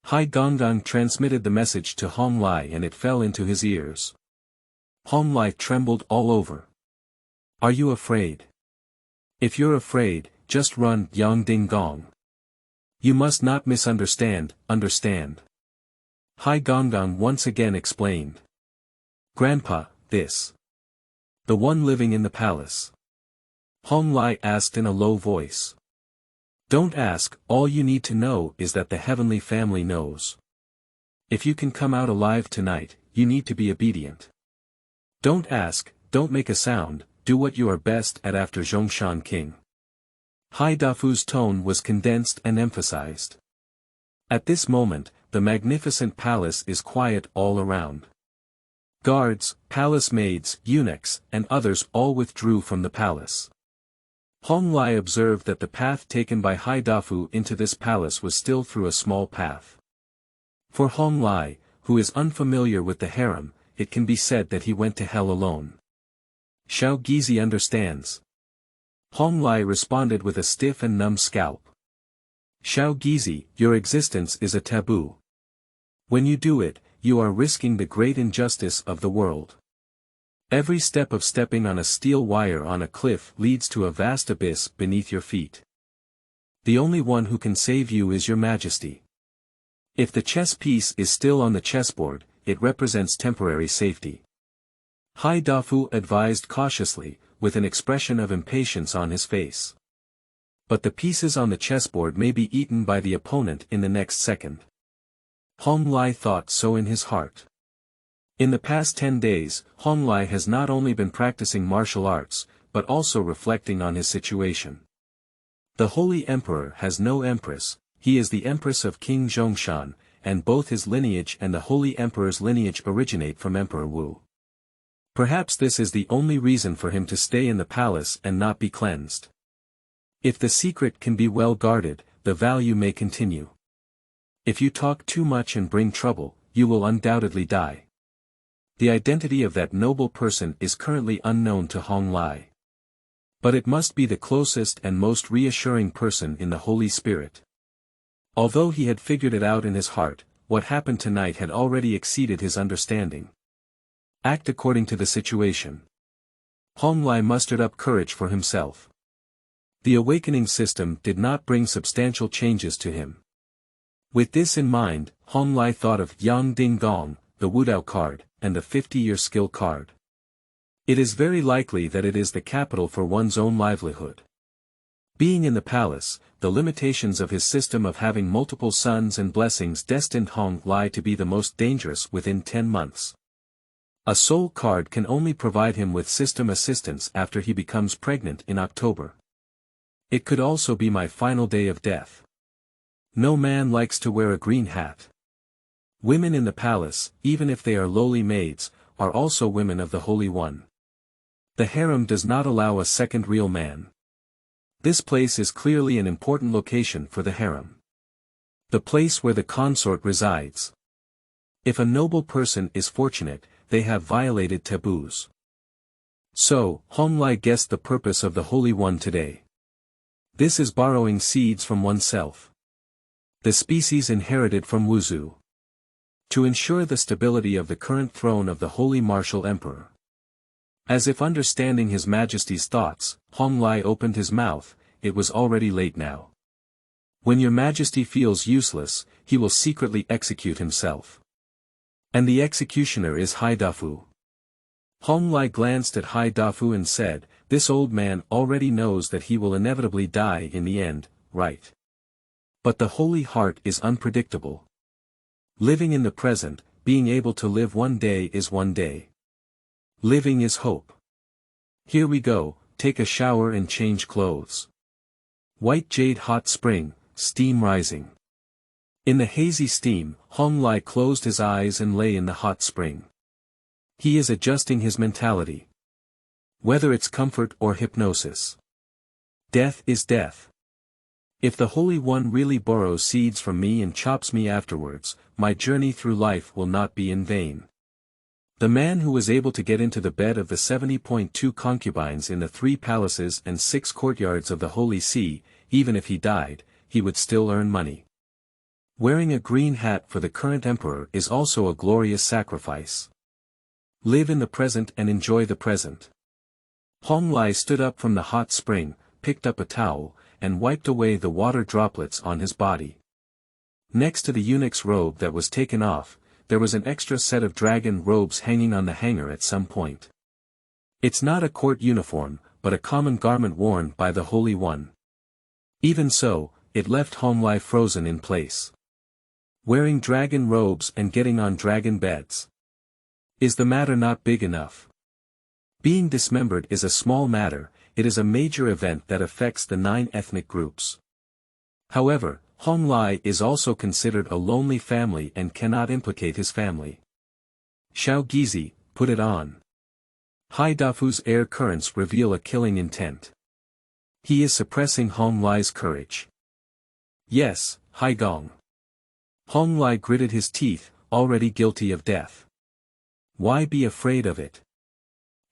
Hai Gonggang transmitted the message to Hong Lai and it fell into his ears. Hong Lai trembled all over. Are you afraid? If you're afraid, just run, Yang Ding Gong. You must not misunderstand, understand. Hai Gonggang once again explained. Grandpa, this. The one living in the palace. Hong Lai asked in a low voice. Don't ask, all you need to know is that the heavenly family knows. If you can come out alive tonight, you need to be obedient. Don't ask, don't make a sound, do what you are best at after Zhongshan King. Hai Dafu's tone was condensed and emphasized. At this moment, the magnificent palace is quiet all around. Guards, palace maids, eunuchs, and others all withdrew from the palace. Hong Lai observed that the path taken by Hai Dafu into this palace was still through a small path. For Hong Lai, who is unfamiliar with the harem, it can be said that he went to hell alone. Xiao Gizi understands. Hong Lai responded with a stiff and numb scalp. Xiao Gizi, your existence is a taboo. When you do it, you are risking the great injustice of the world. Every step of stepping on a steel wire on a cliff leads to a vast abyss beneath your feet. The only one who can save you is your majesty. If the chess piece is still on the chessboard, it represents temporary safety. Hai Dafu advised cautiously, with an expression of impatience on his face. But the pieces on the chessboard may be eaten by the opponent in the next second. Hong Lai thought so in his heart. In the past 10 days, Hong Lai has not only been practicing martial arts, but also reflecting on his situation. The Holy Emperor has no Empress, he is the Empress of King Zhongshan, and both his lineage and the Holy Emperor's lineage originate from Emperor Wu. Perhaps this is the only reason for him to stay in the palace and not be cleansed. If the secret can be well guarded, the value may continue. If you talk too much and bring trouble, you will undoubtedly die. The identity of that noble person is currently unknown to Hong Lai. But it must be the closest and most reassuring person in the Holy Spirit. Although he had figured it out in his heart, what happened tonight had already exceeded his understanding. Act according to the situation. Hong Lai mustered up courage for himself. The awakening system did not bring substantial changes to him. With this in mind, Hong Lai thought of Yang Ding Gong, the Wudao card, and the 50-year skill card. It is very likely that it is the capital for one's own livelihood. Being in the palace, the limitations of his system of having multiple sons and blessings destined Hong Lai to be the most dangerous within 10 months. A soul card can only provide him with system assistance after he becomes pregnant in October. It could also be my final day of death. No man likes to wear a green hat. Women in the palace, even if they are lowly maids, are also women of the Holy One. The harem does not allow a second real man. This place is clearly an important location for the harem. The place where the consort resides. If a noble person is fortunate, they have violated taboos. So, Hong Lai guessed the purpose of the Holy One today. This is borrowing seeds from oneself. The species inherited from Wuzu. To ensure the stability of the current throne of the Holy Martial Emperor. As if understanding His Majesty's thoughts, Hong Lai opened his mouth. It was already late now. When your Majesty feels useless, he will secretly execute himself. And the executioner is Hai Dafu. Hong Lai glanced at Hai Dafu and said, this old man already knows that he will inevitably die in the end, right? But the Holy Heart is unpredictable. Living in the present, being able to live one day is one day. Living is hope. Here we go, take a shower and change clothes. White jade hot spring, steam rising. In the hazy steam, Hong Lai closed his eyes and lay in the hot spring. He is adjusting his mentality. Whether it's comfort or hypnosis. Death is death. If the Holy One really borrows seeds from me and chops me afterwards, my journey through life will not be in vain. The man who was able to get into the bed of the 70.2 concubines in the 3 palaces and 6 courtyards of the Holy See, even if he died, he would still earn money. Wearing a green hat for the current emperor is also a glorious sacrifice. Live in the present and enjoy the present. Hong Lai stood up from the hot spring, picked up a towel, and wiped away the water droplets on his body. Next to the eunuch's robe that was taken off, there was an extra set of dragon robes hanging on the hanger at some point. It's not a court uniform, but a common garment worn by the Holy One. Even so, it left Hong Lai frozen in place. Wearing dragon robes and getting on dragon beds. Is the matter not big enough? Being dismembered is a small matter, it is a major event that affects the 9 ethnic groups. However, Hong Lai is also considered a lonely family and cannot implicate his family. Xiao Gizi, put it on. Hai Dafu's air currents reveal a killing intent. He is suppressing Hong Lai's courage. Yes, Hai Gong. Hong Lai gritted his teeth, already guilty of death. Why be afraid of it?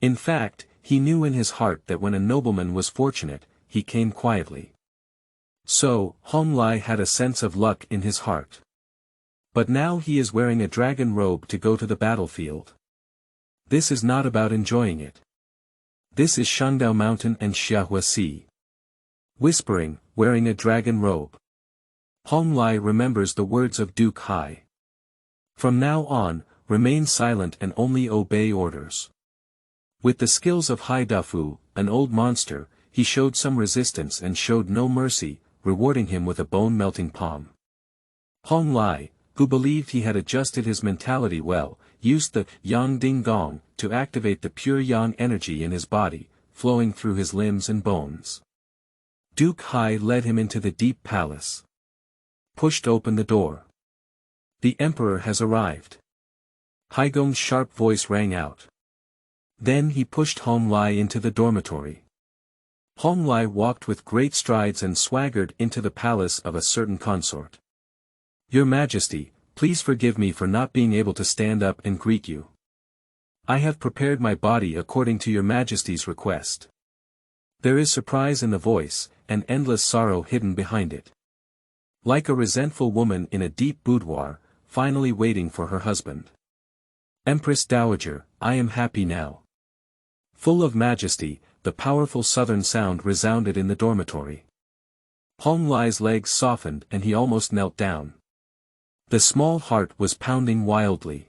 In fact, he knew in his heart that when a nobleman was fortunate, he came quietly. So, Hong Lai had a sense of luck in his heart. But now he is wearing a dragon robe to go to the battlefield. This is not about enjoying it. This is Shangdao Mountain and Xiahua Sea. Whispering, wearing a dragon robe. Hong Lai remembers the words of Duke Hai. From now on, remain silent and only obey orders. With the skills of Hai Dafu, an old monster, he showed some resistance and showed no mercy, rewarding him with a bone-melting palm. Hong Lai, who believed he had adjusted his mentality well, used the Yang Ding Gong to activate the pure Yang energy in his body, flowing through his limbs and bones. Duke Hai led him into the deep palace. Pushed open the door. The emperor has arrived. Hai Gong's sharp voice rang out. Then he pushed Hong Lai into the dormitory. Hong Lai walked with great strides and swaggered into the palace of a certain consort. Your Majesty, please forgive me for not being able to stand up and greet you. I have prepared my body according to your Majesty's request. There is surprise in the voice, and endless sorrow hidden behind it. Like a resentful woman in a deep boudoir, finally waiting for her husband. Empress Dowager, I am happy now. Full of majesty, the powerful southern sound resounded in the dormitory. Hong Lai's legs softened and he almost knelt down. The small heart was pounding wildly.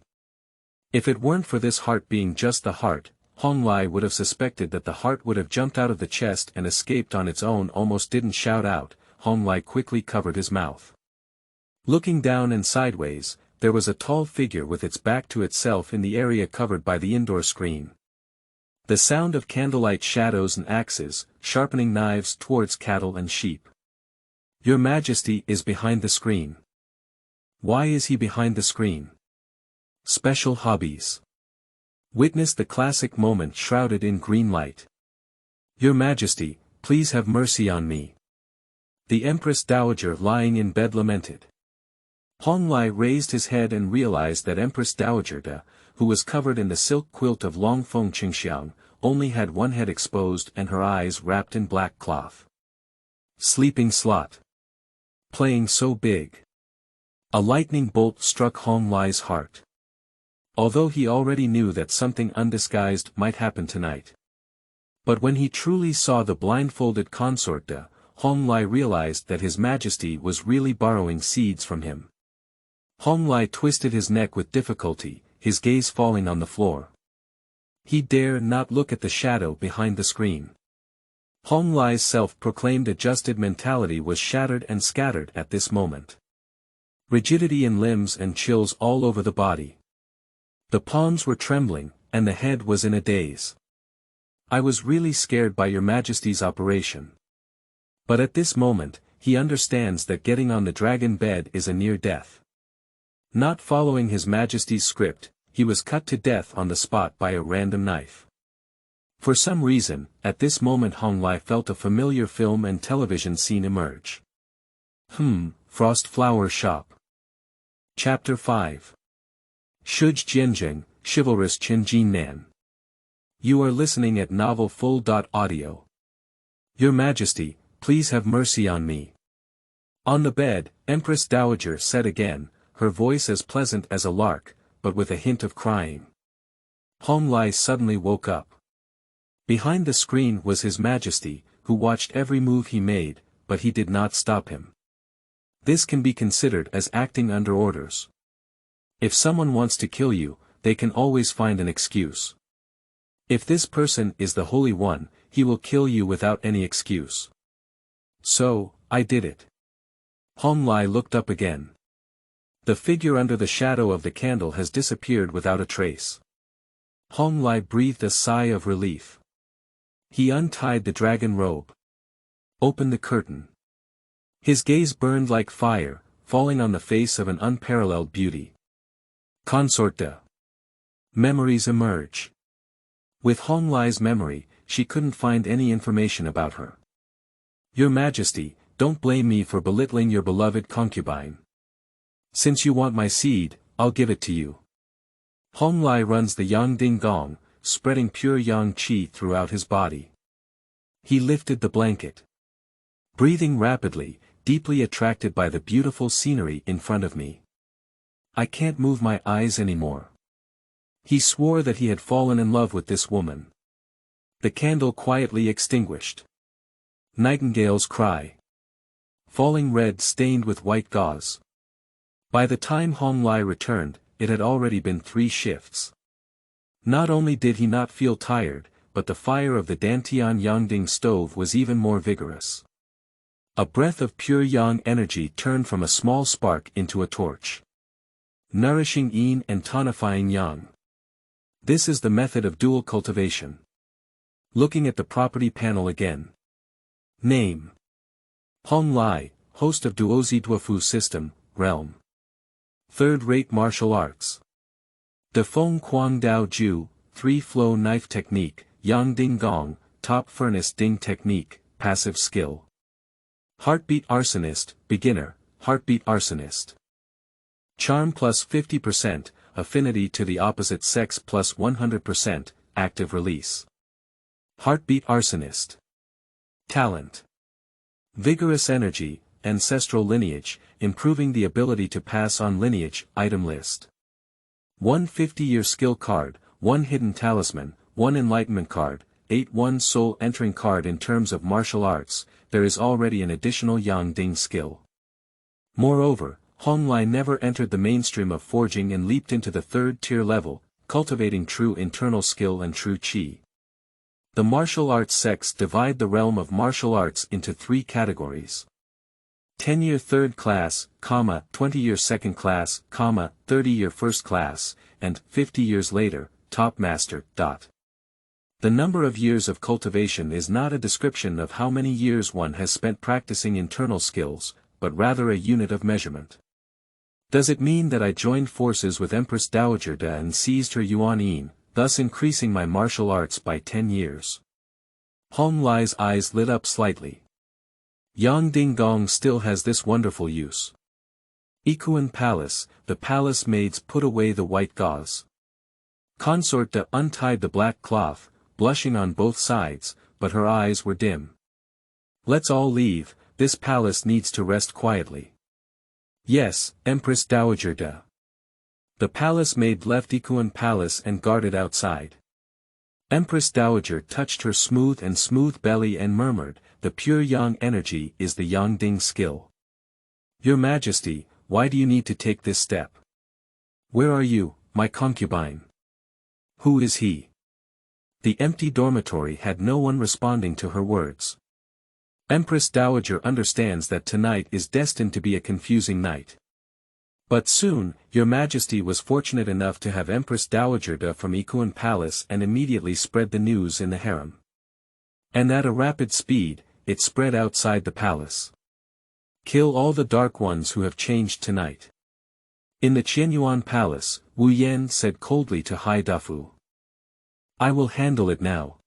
If it weren't for this heart being just the heart, Hong Lai would have suspected that the heart would have jumped out of the chest and escaped on its own. Almost didn't shout out. Hong Lai quickly covered his mouth. Looking down and sideways, there was a tall figure with its back to itself in the area covered by the indoor screen. The sound of candlelight shadows and axes, sharpening knives towards cattle and sheep. Your Majesty is behind the screen. Why is he behind the screen? Special hobbies. Witness the classic moment shrouded in green light. Your Majesty, please have mercy on me. The Empress Dowager lying in bed lamented. Hong Lai raised his head and realized that Empress Dowager Da, who was covered in the silk quilt of Longfeng Qingxiang, only had one head exposed and her eyes wrapped in black cloth. Sleeping slot. Playing so big. A lightning bolt struck Hong Lai's heart. Although he already knew that something undisguised might happen tonight. But when he truly saw the blindfolded Consort Da, Hong Lai realized that His Majesty was really borrowing seeds from him. Hong Lai twisted his neck with difficulty, his gaze falling on the floor. He dare not look at the shadow behind the screen. Hong Lai's self-proclaimed adjusted mentality was shattered and scattered at this moment. Rigidity in limbs and chills all over the body. The palms were trembling, and the head was in a daze. I was really scared by Your Majesty's operation. But at this moment, he understands that getting on the dragon bed is a near death. Not following His Majesty's script, he was cut to death on the spot by a random knife. For some reason, at this moment Hong Lai felt a familiar film and television scene emerge. Frost Flower Shop. Chapter 5. Shuge Jianzheng, Chivalrous Chen Jinnan. You are listening at novelfull.audio. Your Majesty, please have mercy on me. On the bed, Empress Dowager said again, her voice as pleasant as a lark, but with a hint of crying. Hong Lai suddenly woke up. Behind the screen was His Majesty, who watched every move he made, but he did not stop him. This can be considered as acting under orders. If someone wants to kill you, they can always find an excuse. If this person is the Holy One, he will kill you without any excuse. So, I did it. Hong Lai looked up again. The figure under the shadow of the candle has disappeared without a trace. Hong Lai breathed a sigh of relief. He untied the dragon robe. Opened the curtain. His gaze burned like fire, falling on the face of an unparalleled beauty. Consort de. Memories emerge. With Hong Lai's memory, she couldn't find any information about her. Your Majesty, don't blame me for belittling your beloved concubine. Since you want my seed, I'll give it to you. Hong Lai runs the yang ding gong, spreading pure yang qi throughout his body. He lifted the blanket. Breathing rapidly, deeply attracted by the beautiful scenery in front of me. I can't move my eyes anymore. He swore that he had fallen in love with this woman. The candle quietly extinguished. Nightingale's cry. Falling red stained with white gauze. By the time Hong Lai returned, it had already been 3 shifts. Not only did he not feel tired, but the fire of the Dantian Yangding stove was even more vigorous. A breath of pure yang energy turned from a small spark into a torch. Nourishing yin and tonifying yang. This is the method of dual cultivation. Looking at the property panel again. Name. Hong Lai, host of Duozi Duofu system, realm. Third-rate martial arts. De Feng Quang Dao Ju, 3-flow knife technique, Yang Ding Gong, top furnace ding technique, passive skill. Heartbeat arsonist, beginner, heartbeat arsonist. Charm plus 50%, affinity to the opposite sex plus 100%, active release. Heartbeat arsonist. Talent. Vigorous energy, ancestral lineage, improving the ability to pass on lineage, item list. 1 50-year skill card, 1 hidden talisman, 1 enlightenment card, 1 soul entering card. In terms of martial arts, there is already an additional Yang Ding skill. Moreover, Hong Lai never entered the mainstream of forging and leaped into the 3rd tier level, cultivating true internal skill and true qi. The martial arts sects divide the realm of martial arts into 3 categories. 10-year 3rd class, 20-year 2nd class, 30-year 1st class, and 50 years later, top master. The number of years of cultivation is not a description of how many years one has spent practicing internal skills, but rather a unit of measurement. Does it mean that I joined forces with Empress Dowager and seized her Yuan Yin, thus increasing my martial arts by 10 years? Hong Lai's eyes lit up slightly. Yang Ding Gong still has this wonderful use. Ikuan Palace, the palace maids put away the white gauze. Consort de untied the black cloth, blushing on both sides, but her eyes were dim. Let's all leave, this palace needs to rest quietly. Yes, Empress Dowager de. The palace maid left Ikuan Palace and guarded outside. Empress Dowager touched her smooth belly and murmured, the pure yang energy is the Yang Ding skill. Your Majesty, why do you need to take this step? Where are you, my concubine? Who is he? The empty dormitory had no one responding to her words. Empress Dowager understands that tonight is destined to be a confusing night. But soon, Your Majesty was fortunate enough to have Empress Dowager from EP1 Palace and immediately spread the news in the harem. And at a rapid speed, it spread outside the palace. Kill all the Dark Ones who have changed tonight. In the Qianyuan Palace, Yuyan said coldly to Hai Dafu. I will handle it now.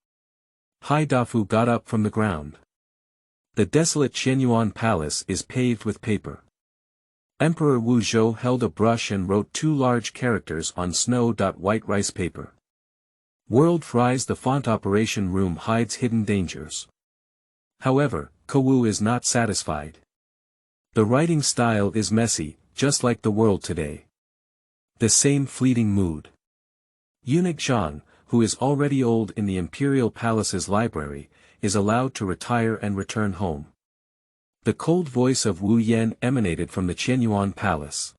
Hai Dafu got up from the ground. The desolate Qianyuan Palace is paved with paper. Emperor Wu Zhou held a brush and wrote 2 large characters on snow-white rice paper. World fries. The font operation room hides hidden dangers. However, Wu is not satisfied. The writing style is messy, just like the world today. The same fleeting mood. Eunuch Jiang, who is already old in the Imperial Palace's library, is allowed to retire and return home. The cold voice of Wu Yan emanated from the Qianyuan Palace.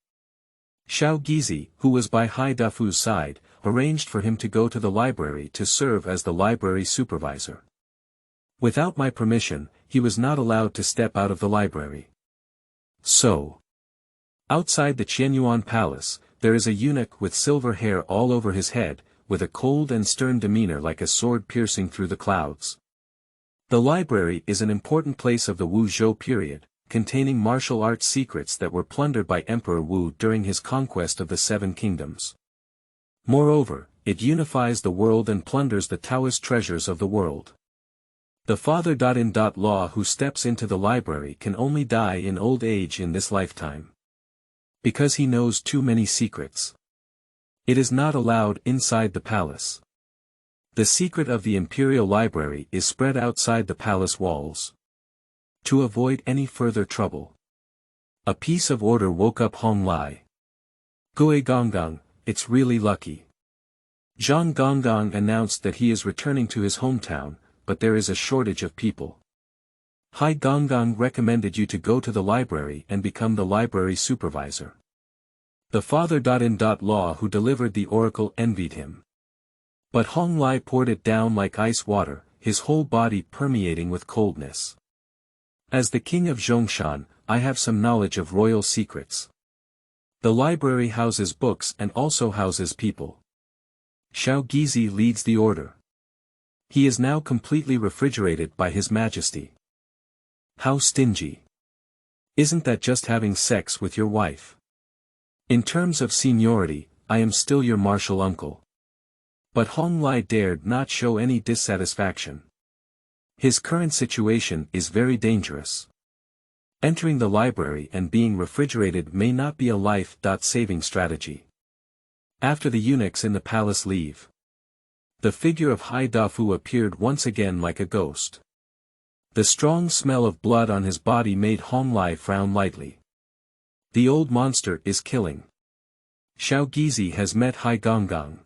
Shuge, who was by Hai Dafu's side, arranged for him to go to the library to serve as the library supervisor. Without my permission, he was not allowed to step out of the library. So, outside the Qianyuan Palace, there is a eunuch with silver hair all over his head, with a cold and stern demeanor like a sword piercing through the clouds. The library is an important place of the Wu Zhou period, containing martial arts secrets that were plundered by Emperor Wu during his conquest of the 7 kingdoms. Moreover, it unifies the world and plunders the Taoist treasures of the world. The father-in-law who steps into the library can only die in old age in this lifetime. Because he knows too many secrets. It is not allowed inside the palace. The secret of the Imperial Library is spread outside the palace walls. To avoid any further trouble. A piece of order woke up Hong Lai. Gui Gonggang, it's really lucky. Zhang Gonggang announced that he is returning to his hometown, but there is a shortage of people. Hai Gonggang recommended you to go to the library and become the library supervisor. The father-in-law who delivered the oracle envied him. But Hong Lai poured it down like ice water, his whole body permeating with coldness. As the king of Zhongshan, I have some knowledge of royal secrets. The library houses books and also houses people. Shuge leads the order. He is now completely refrigerated by His Majesty. How stingy. Isn't that just having sex with your wife? In terms of seniority, I am still your martial uncle. But Hong Lai dared not show any dissatisfaction. His current situation is very dangerous. Entering the library and being refrigerated may not be a life-saving strategy. After the eunuchs in the palace leave, the figure of Hai Dafu appeared once again like a ghost. The strong smell of blood on his body made Hong Lai frown lightly. The old monster is killing. Shuge has met Hai Gonggang.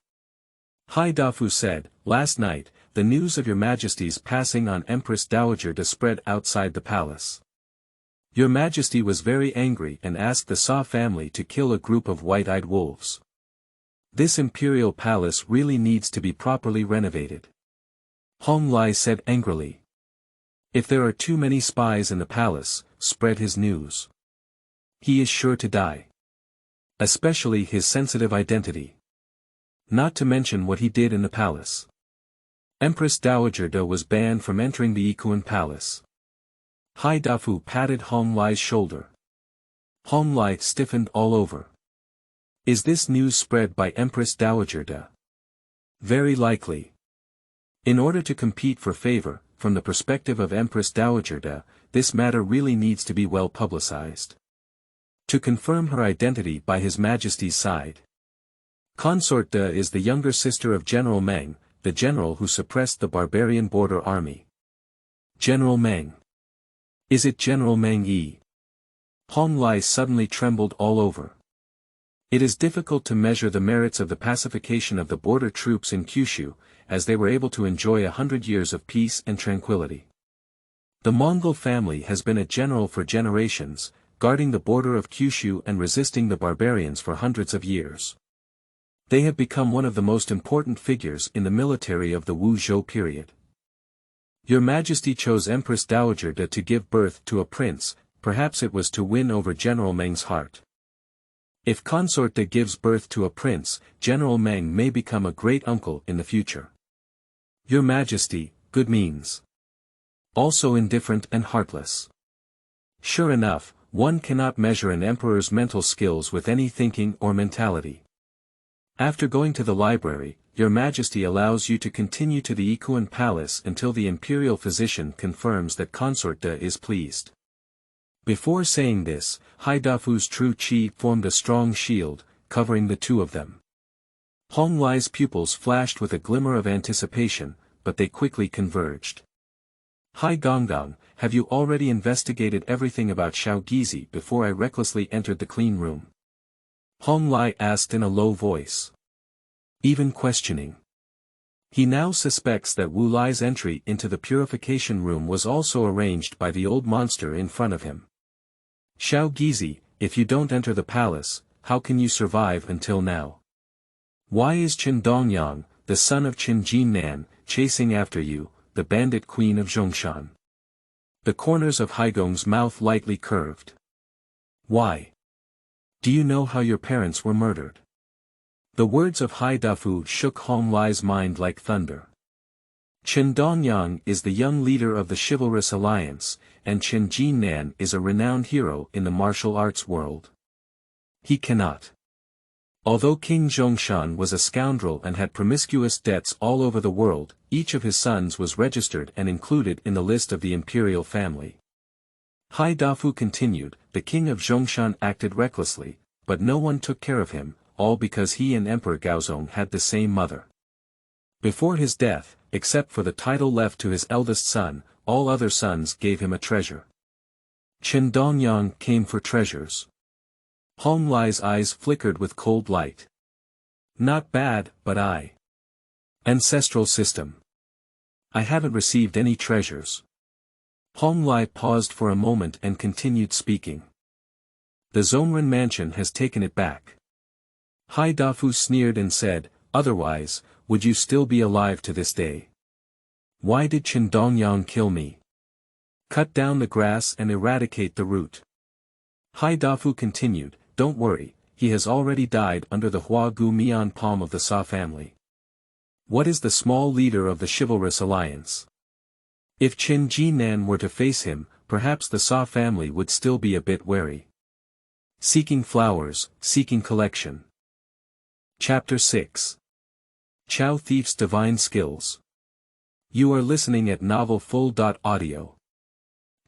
Hai Dafu said, last night, the news of Your Majesty's passing on Empress Dowager spread outside the palace. Your Majesty was very angry and asked the Sa family to kill a group of white-eyed wolves. This imperial palace really needs to be properly renovated. Hong Lai said angrily. If there are too many spies in the palace, spread his news. He is sure to die. Especially his sensitive identity. Not to mention what he did in the palace. Empress Dowager was banned from entering the EP1 Palace. Hai Dafu patted Hong Lai's shoulder. Hong Lai stiffened all over. Is this news spread by Empress Dowager? Very likely. In order to compete for favor, from the perspective of Empress Dowager, this matter really needs to be well publicized. To confirm her identity by His Majesty's side. Consort is the younger sister of General Meng, the general who suppressed the barbarian border army. General Meng. Is it General Meng Yi? Hong Lai suddenly trembled all over. It is difficult to measure the merits of the pacification of the border troops in Kyushu, as they were able to enjoy 100 years of peace and tranquility. The Mongol family has been a general for generations, guarding the border of Kyushu and resisting the barbarians for hundreds of years. They have become one of the most important figures in the military of the Wu Zhou period. Your Majesty chose Empress Dowager to give birth to a prince, perhaps it was to win over General Meng's heart. If Consort gives birth to a prince, General Meng may become a great uncle in the future. Your Majesty, good means. Also indifferent and heartless. Sure enough, one cannot measure an emperor's mental skills with any thinking or mentality. After going to the library, Your Majesty allows you to continue to the Ikuan Palace until the imperial physician confirms that Consort is pleased. Before saying this, Haidafu's true qi formed a strong shield, covering the two of them. Hong Lai's pupils flashed with a glimmer of anticipation, but they quickly converged. Hai Gongdong, have you already investigated everything about Xiaogizi before I recklessly entered the clean room? Hong Lai asked in a low voice. Even questioning. He now suspects that Wu Lai's entry into the purification room was also arranged by the old monster in front of him. Xiaogizi, if you don't enter the palace, how can you survive until now? Why is Chen Dongyang, the son of Chen Jinnan, chasing after you, the bandit queen of Zhongshan? The corners of Haigong's mouth lightly curved. Why? Do you know how your parents were murdered? The words of Haidafu shook Hong Lai's mind like thunder. Chen Dongyang is the young leader of the Chivalrous Alliance, and Chen Jinnan is a renowned hero in the martial arts world. He cannot. Although King Zhongshan was a scoundrel and had promiscuous debts all over the world, each of his sons was registered and included in the list of the imperial family. Haidafu continued, the king of Zhongshan acted recklessly, but no one took care of him, all because he and Emperor Gaozong had the same mother. Before his death, except for the title left to his eldest son, all other sons gave him a treasure. Chen Dongyang came for treasures. Hong Lai's eyes flickered with cold light. Not bad, but Ancestral system. I haven't received any treasures. Hong Lai paused for a moment and continued speaking. The Zongren mansion has taken it back. Haidafu sneered and said, otherwise, would you still be alive to this day? Why did Chen Dongyang kill me? Cut down the grass and eradicate the root. Haidafu continued, don't worry, he has already died under the Hua Gu Mian palm of the Sa family. What is the small leader of the Chivalrous Alliance? If Chen Jinnan were to face him, perhaps the Sa family would still be a bit wary. Seeking flowers, seeking collection. Chapter 6. Chao Thief's Divine Skills. You are listening at novelfull.audio.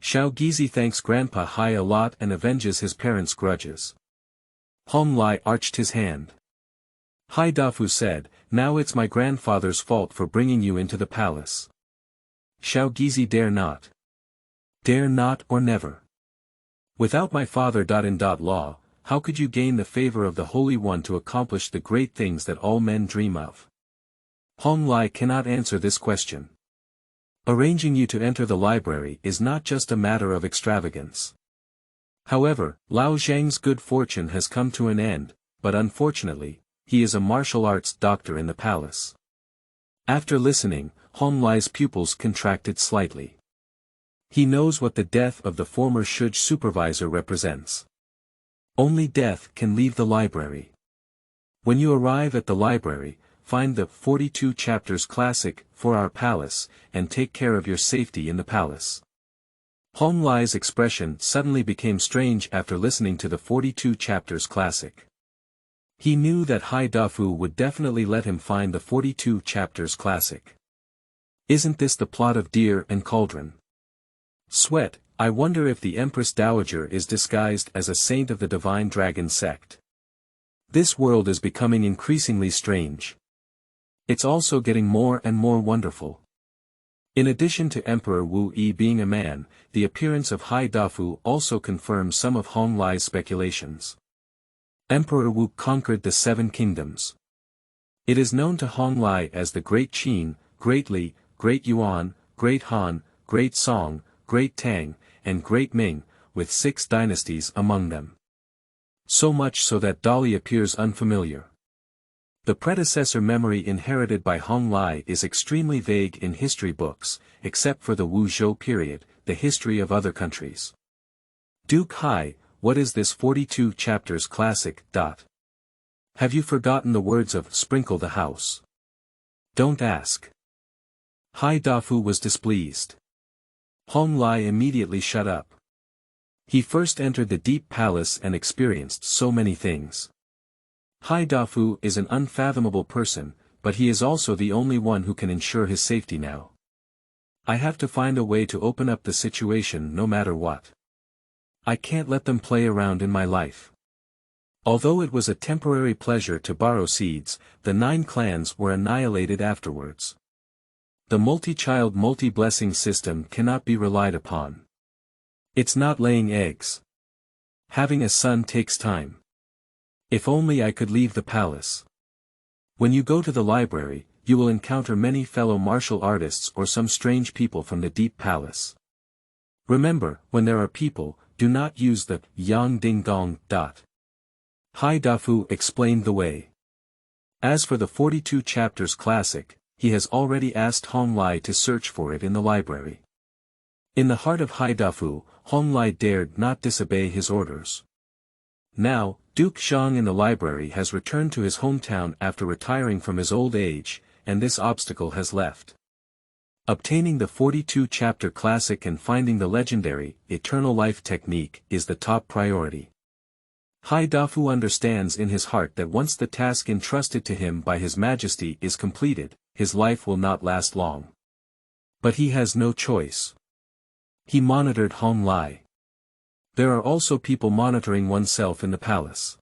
Xiaogizi thanks Grandpa Hai a lot and avenges his parents' grudges. Hong Lai arched his hand. Haidafu said, now it's my grandfather's fault for bringing you into the palace. Xiaogizi dare not. Dare not or never. Without my father. Law, how could you gain the favor of the Holy One to accomplish the great things that all men dream of? Hong Lai cannot answer this question. Arranging you to enter the library is not just a matter of extravagance. However, Lao Zhang's good fortune has come to an end, but unfortunately, he is a martial arts doctor in the palace. After listening, Hong Lai's pupils contracted slightly. He knows what the death of the former Shuge supervisor represents. Only death can leave the library. When you arrive at the library, find the 42 chapters classic for our palace, and take care of your safety in the palace. Hong Lai's expression suddenly became strange after listening to the 42 chapters classic. He knew that Haidafu would definitely let him find the 42 chapters classic. Isn't this the plot of Deer and Cauldron? Sweat, I wonder if the Empress Dowager is disguised as a saint of the Divine Dragon sect. This world is becoming increasingly strange. It's also getting more and more wonderful. In addition to Emperor Wu Yi being a man, the appearance of Haidafu also confirms some of Hong Lai's speculations. Emperor Wu conquered the 7 kingdoms. It is known to Hong Lai as the Great Qin, Great Li, Great Yuan, Great Han, Great Song, Great Tang, and Great Ming, with 6 dynasties among them. So much so that Dali appears unfamiliar. The predecessor memory inherited by Hong Lai is extremely vague in history books, except for the Wu Zhou period, the history of other countries. Duke Hai, what is this 42 chapters classic? Have you forgotten the words of sprinkle the house? Don't ask. Hai Dafu was displeased. Hong Lai immediately shut up. He first entered the deep palace and experienced so many things. Hai Dafu is an unfathomable person, but he is also the only one who can ensure his safety now. I have to find a way to open up the situation no matter what. I can't let them play around in my life. Although it was a temporary pleasure to borrow seeds, the 9 clans were annihilated afterwards. The multi-child multi-blessing system cannot be relied upon. It's not laying eggs. Having a son takes time. If only I could leave the palace. When you go to the library, you will encounter many fellow martial artists or some strange people from the deep palace. Remember, when there are people, do not use the yang ding gong. Hai Dafu explained the way. As for the 42 chapters classic, he has already asked Hong Lai to search for it in the library. In the heart of Hai Dafu, Hong Lai dared not disobey his orders. Now, Duke Zhang in the library has returned to his hometown after retiring from his old age, and this obstacle has left. Obtaining the 42 chapter classic and finding the legendary, eternal life technique is the top priority. Hai Dafu understands in his heart that once the task entrusted to him by His Majesty is completed, his life will not last long. But he has no choice. He monitored Hong Lai. There are also people monitoring oneself in the palace.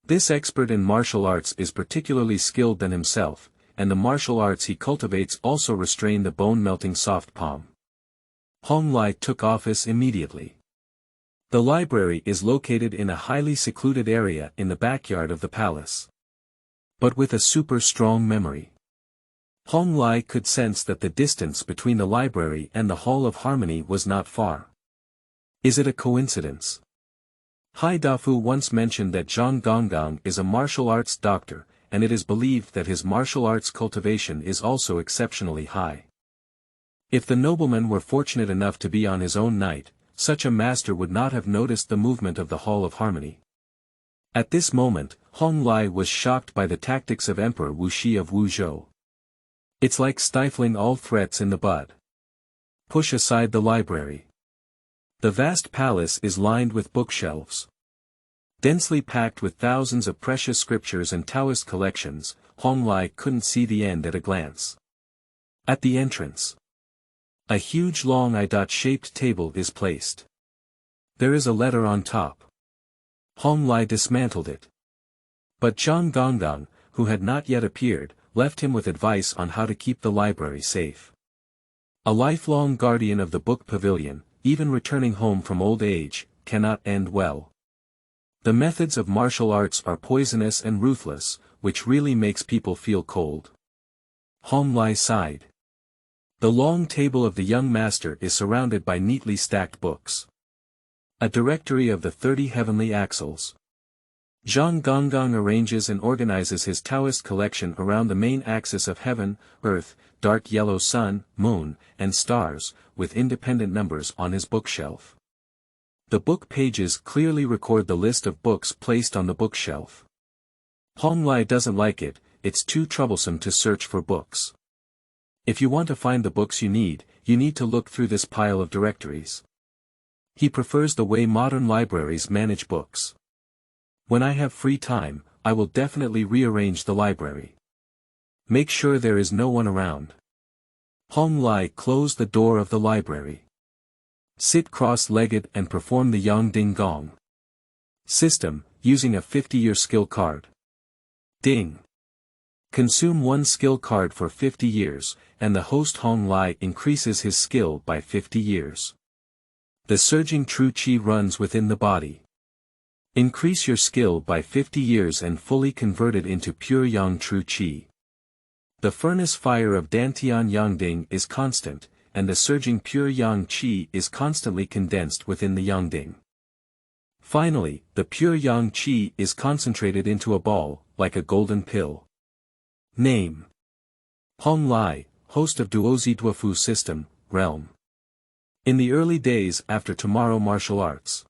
This expert in martial arts is particularly skilled than himself, and the martial arts he cultivates also restrain the bone-melting soft palm. Hong Lai took office immediately. The library is located in a highly secluded area in the backyard of the palace. But with a super strong memory. Hong Lai could sense that the distance between the library and the Hall of Harmony was not far. Is it a coincidence? Hai Dafu once mentioned that Zhang Gonggang is a martial arts doctor, and it is believed that his martial arts cultivation is also exceptionally high. If the nobleman were fortunate enough to be on his own night, such a master would not have noticed the movement of the Hall of Harmony. At this moment, Hong Lai was shocked by the tactics of Emperor Wu Shi of Wu Zhou. It's like stifling all threats in the bud. Push aside the library. The vast palace is lined with bookshelves. Densely packed with thousands of precious scriptures and Taoist collections, Hong Lai couldn't see the end at a glance. At the entrance, a huge long I-shaped table is placed. There is a letter on top. Hong Lai dismantled it. But Zhang Gonggang, who had not yet appeared, left him with advice on how to keep the library safe. A lifelong guardian of the book pavilion, even returning home from old age, cannot end well. The methods of martial arts are poisonous and ruthless, which really makes people feel cold. Hong Lai sighed. The long table of the young master is surrounded by neatly stacked books. A directory of the 30 heavenly axles. Zhang Gonggang arranges and organizes his Taoist collection around the main axis of heaven, earth, dark yellow sun, moon, and stars, with independent numbers on his bookshelf. The book pages clearly record the list of books placed on the bookshelf. Hong Lai doesn't like it, it's too troublesome to search for books. If you want to find the books you need to look through this pile of directories. He prefers the way modern libraries manage books. When I have free time, I will definitely rearrange the library. Make sure there is no one around. Hong Lai closed the door of the library. Sit cross-legged and perform the Yang Ding Gong. System, using a 50-year skill card. Ding. Consume one skill card for 50 years, and the host Hong Lai increases his skill by 50 years. The surging true qi runs within the body. Increase your skill by 50 years and fully convert it into pure yang true qi. The furnace fire of Dantian Yangding is constant, and the surging pure yang qi is constantly condensed within the yangding. Finally, the pure yang qi is concentrated into a ball, like a golden pill. Name: Hong Lai, host of Duozi Duofu system, realm. In the early days after tomorrow martial arts.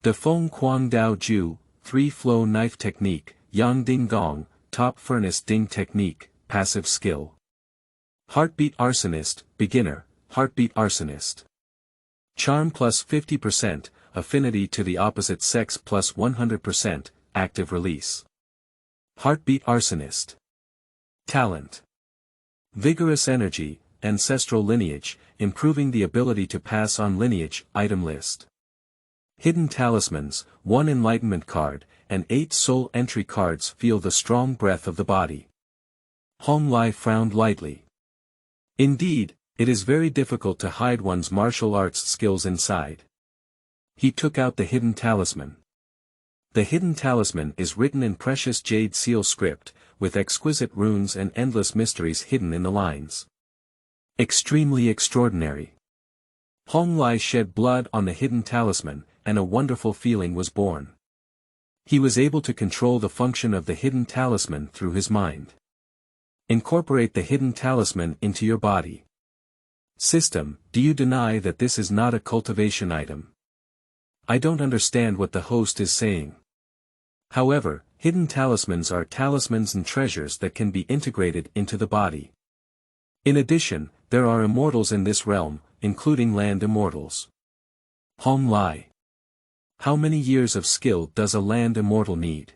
De Feng Quang Dao Ju, 3-flow knife technique, Yang Ding Gong, top furnace ding technique, passive skill. Heartbeat arsonist, beginner, heartbeat arsonist. Charm plus 50%, affinity to the opposite sex plus 100%, active release. Heartbeat arsonist. Talent. Vigorous energy, ancestral lineage, improving the ability to pass on lineage, item list. Hidden talismans, 1 enlightenment card, and 8 soul entry cards feel the strong breath of the body. Hong Lai frowned lightly. Indeed, it is very difficult to hide one's martial arts skills inside. He took out the hidden talisman. The hidden talisman is written in precious jade seal script, with exquisite runes and endless mysteries hidden in the lines. Extremely extraordinary. Hong Lai shed blood on the hidden talisman, and a wonderful feeling was born. He was able to control the function of the hidden talisman through his mind. Incorporate the hidden talisman into your body. System: do you deny that this is not a cultivation item? I don't understand what the host is saying. However, hidden talismans are talismans and treasures that can be integrated into the body. In addition, there are immortals in this realm, including land immortals. Hong Lai. How many years of skill does a land immortal need?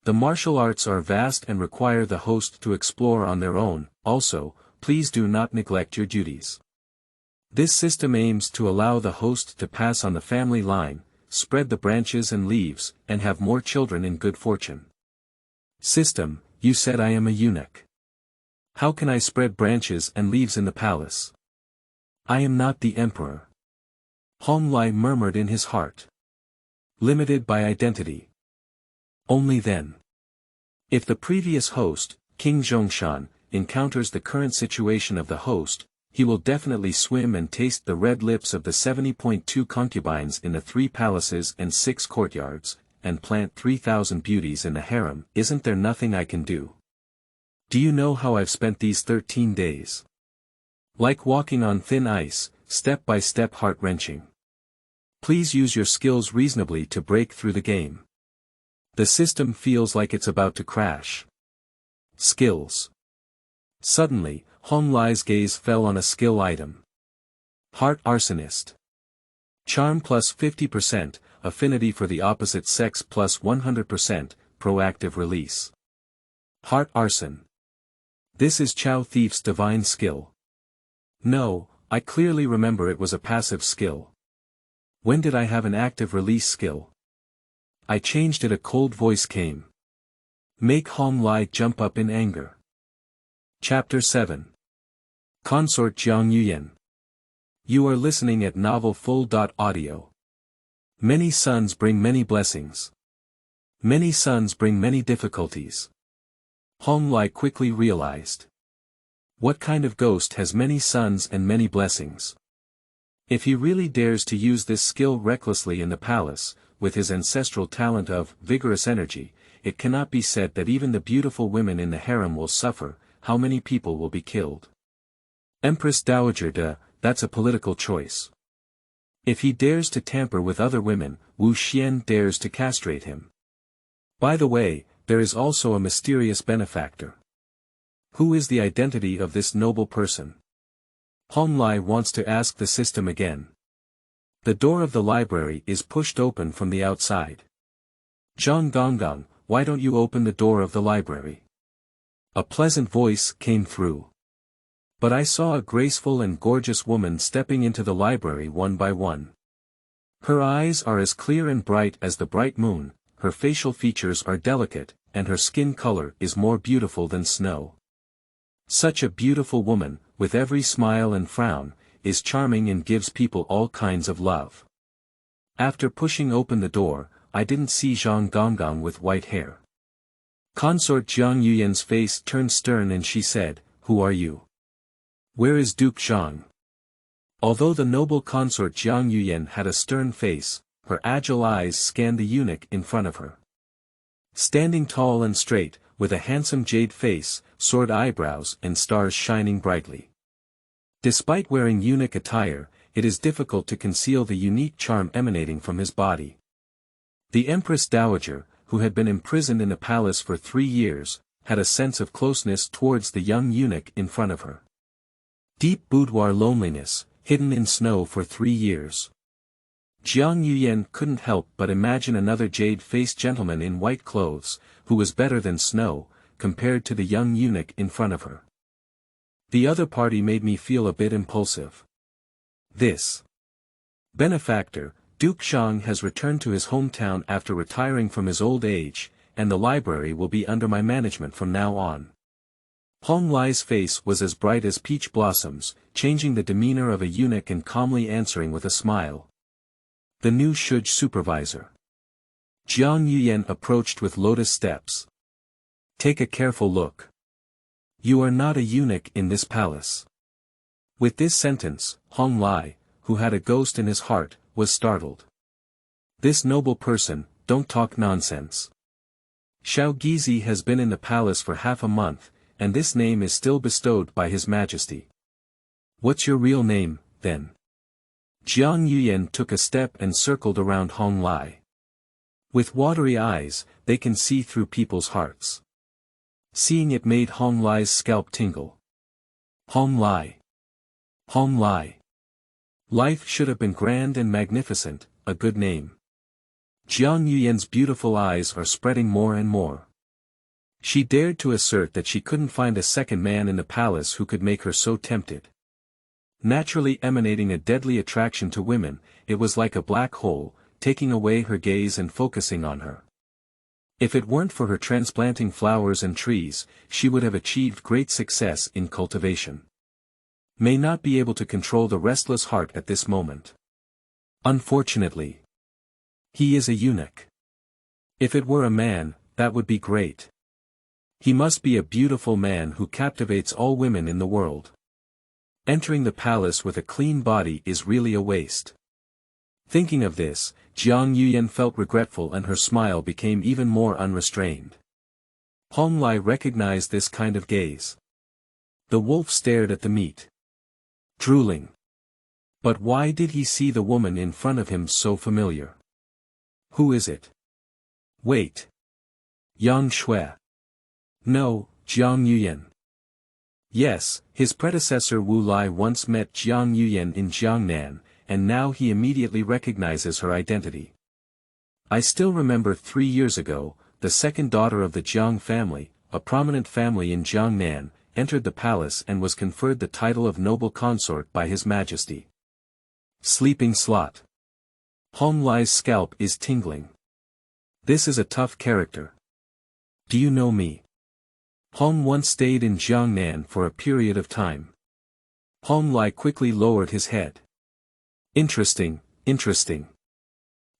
The martial arts are vast and require the host to explore on their own. Also, please do not neglect your duties. This system aims to allow the host to pass on the family line, spread the branches and leaves, and have more children in good fortune. System: you said I am a eunuch. How can I spread branches and leaves in the palace? I am not the emperor. Hong Lai murmured in his heart. Limited by identity. Only then. If the previous host, King Zhongshan, encounters the current situation of the host, he will definitely swim and taste the red lips of the 70.2 concubines in the 3 palaces and 6 courtyards, and plant 3,000 beauties in the harem. Isn't there nothing I can do? Do you know how I've spent these 13 days? Like walking on thin ice, step by step heart-wrenching. Please use your skills reasonably to break through the game. The system feels like it's about to crash. Skills. Suddenly, Hong Lai's gaze fell on a skill item. Heart Arsonist. Charm plus 50%, affinity for the opposite sex plus 100%, proactive release. Heart Arson. This is Chow Thief's divine skill. No, I clearly remember it was a passive skill. When did I have an active release skill? I changed it. A cold voice came. Make Hong Lai jump up in anger. Chapter 7. Consort Jiang Yuyan. You are listening at novelfull.audio. Many sons bring many blessings. Many sons bring many difficulties. Hong Lai quickly realized. What kind of ghost has many sons and many blessings? If he really dares to use this skill recklessly in the palace, with his ancestral talent of vigorous energy, it cannot be said that even the beautiful women in the harem will suffer. How many people will be killed? Empress Dowager that's a political choice. If he dares to tamper with other women, Wu Xian dares to castrate him. By the way, there is also a mysterious benefactor. Who is the identity of this noble person? Hong Lai wants to ask the system again. The door of the library is pushed open from the outside. Zhang Gonggang, why don't you open the door of the library? A pleasant voice came through. But I saw a graceful and gorgeous woman stepping into the library one by one. Her eyes are as clear and bright as the bright moon, her facial features are delicate, and her skin color is more beautiful than snow. Such a beautiful woman, with every smile and frown, is charming and gives people all kinds of love. After pushing open the door, I didn't see Zhang Gonggang with white hair. Consort Jiang Yuyan's face turned stern and she said, "Who are you?" Where is Duke Zhang? Although the noble consort Jiang Yuyan had a stern face, her agile eyes scanned the eunuch in front of her. Standing tall and straight, with a handsome jade face, soared eyebrows and stars shining brightly. Despite wearing eunuch attire, it is difficult to conceal the unique charm emanating from his body. The Empress Dowager, who had been imprisoned in the palace for 3 years, had a sense of closeness towards the young eunuch in front of her. Deep boudoir loneliness, hidden in snow for 3 years. Jiang Yuyan couldn't help but imagine another jade-faced gentleman in white clothes, who was better than snow, compared to the young eunuch in front of her. The other party made me feel a bit impulsive. This benefactor, Duke Zhang, has returned to his hometown after retiring from his old age, and the library will be under my management from now on. Hong Lai's face was as bright as peach blossoms, changing the demeanor of a eunuch and calmly answering with a smile. The new Shuge supervisor. Jiang Yuyan approached with lotus steps. Take a careful look. You are not a eunuch in this palace. With this sentence, Hong Lai, who had a ghost in his heart, was startled. This noble person, don't talk nonsense. Xiao Gizi has been in the palace for half a month, and this name is still bestowed by His Majesty. What's your real name, then? Jiang Yuyan took a step and circled around Hong Lai. With watery eyes, they can see through people's hearts. Seeing it made Hong Lai's scalp tingle. Hong Lai. Hong Lai. Life should have been grand and magnificent, a good name. Jiang Yuyan's beautiful eyes are spreading more and more. She dared to assert that she couldn't find a second man in the palace who could make her so tempted. Naturally emanating a deadly attraction to women, it was like a black hole, taking away her gaze and focusing on her. If it weren't for her transplanting flowers and trees, she would have achieved great success in cultivation. May not be able to control the restless heart at this moment. Unfortunately, he is a eunuch. If it were a man, that would be great. He must be a beautiful man who captivates all women in the world. Entering the palace with a clean body is really a waste. Thinking of this, Jiang Yuyan felt regretful and her smile became even more unrestrained. Hong Lai recognized this kind of gaze. The wolf stared at the meat. Drooling. But why did he see the woman in front of him so familiar? Who is it? Wait. Yang Shui. No, Jiang Yuyan. Yes, his predecessor Wu Lai once met Jiang Yuyan in Jiangnan, and now he immediately recognizes her identity. I still remember 3 years ago, the second daughter of the Jiang family, a prominent family in Jiangnan, entered the palace and was conferred the title of noble consort by His Majesty. Sleeping slot. Hong Lai's scalp is tingling. This is a tough character. Do you know me? Hong once stayed in Jiangnan for a period of time. Hong Lai quickly lowered his head. Interesting, interesting.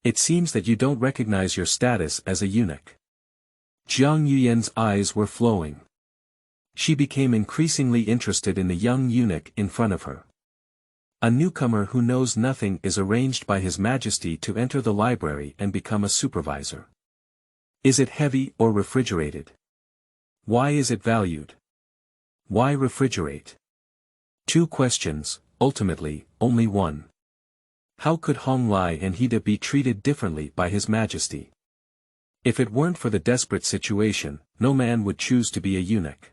It seems that you don't recognize your status as a eunuch. Jiang Yuyan's eyes were flowing. She became increasingly interested in the young eunuch in front of her. A newcomer who knows nothing is arranged by His Majesty to enter the library and become a supervisor. Is it heavy or refrigerated? Why is it valued? Why refrigerate? 2 questions, ultimately, only one. How could Hong Lai and Hida be treated differently by His Majesty? If it weren't for the desperate situation, no man would choose to be a eunuch.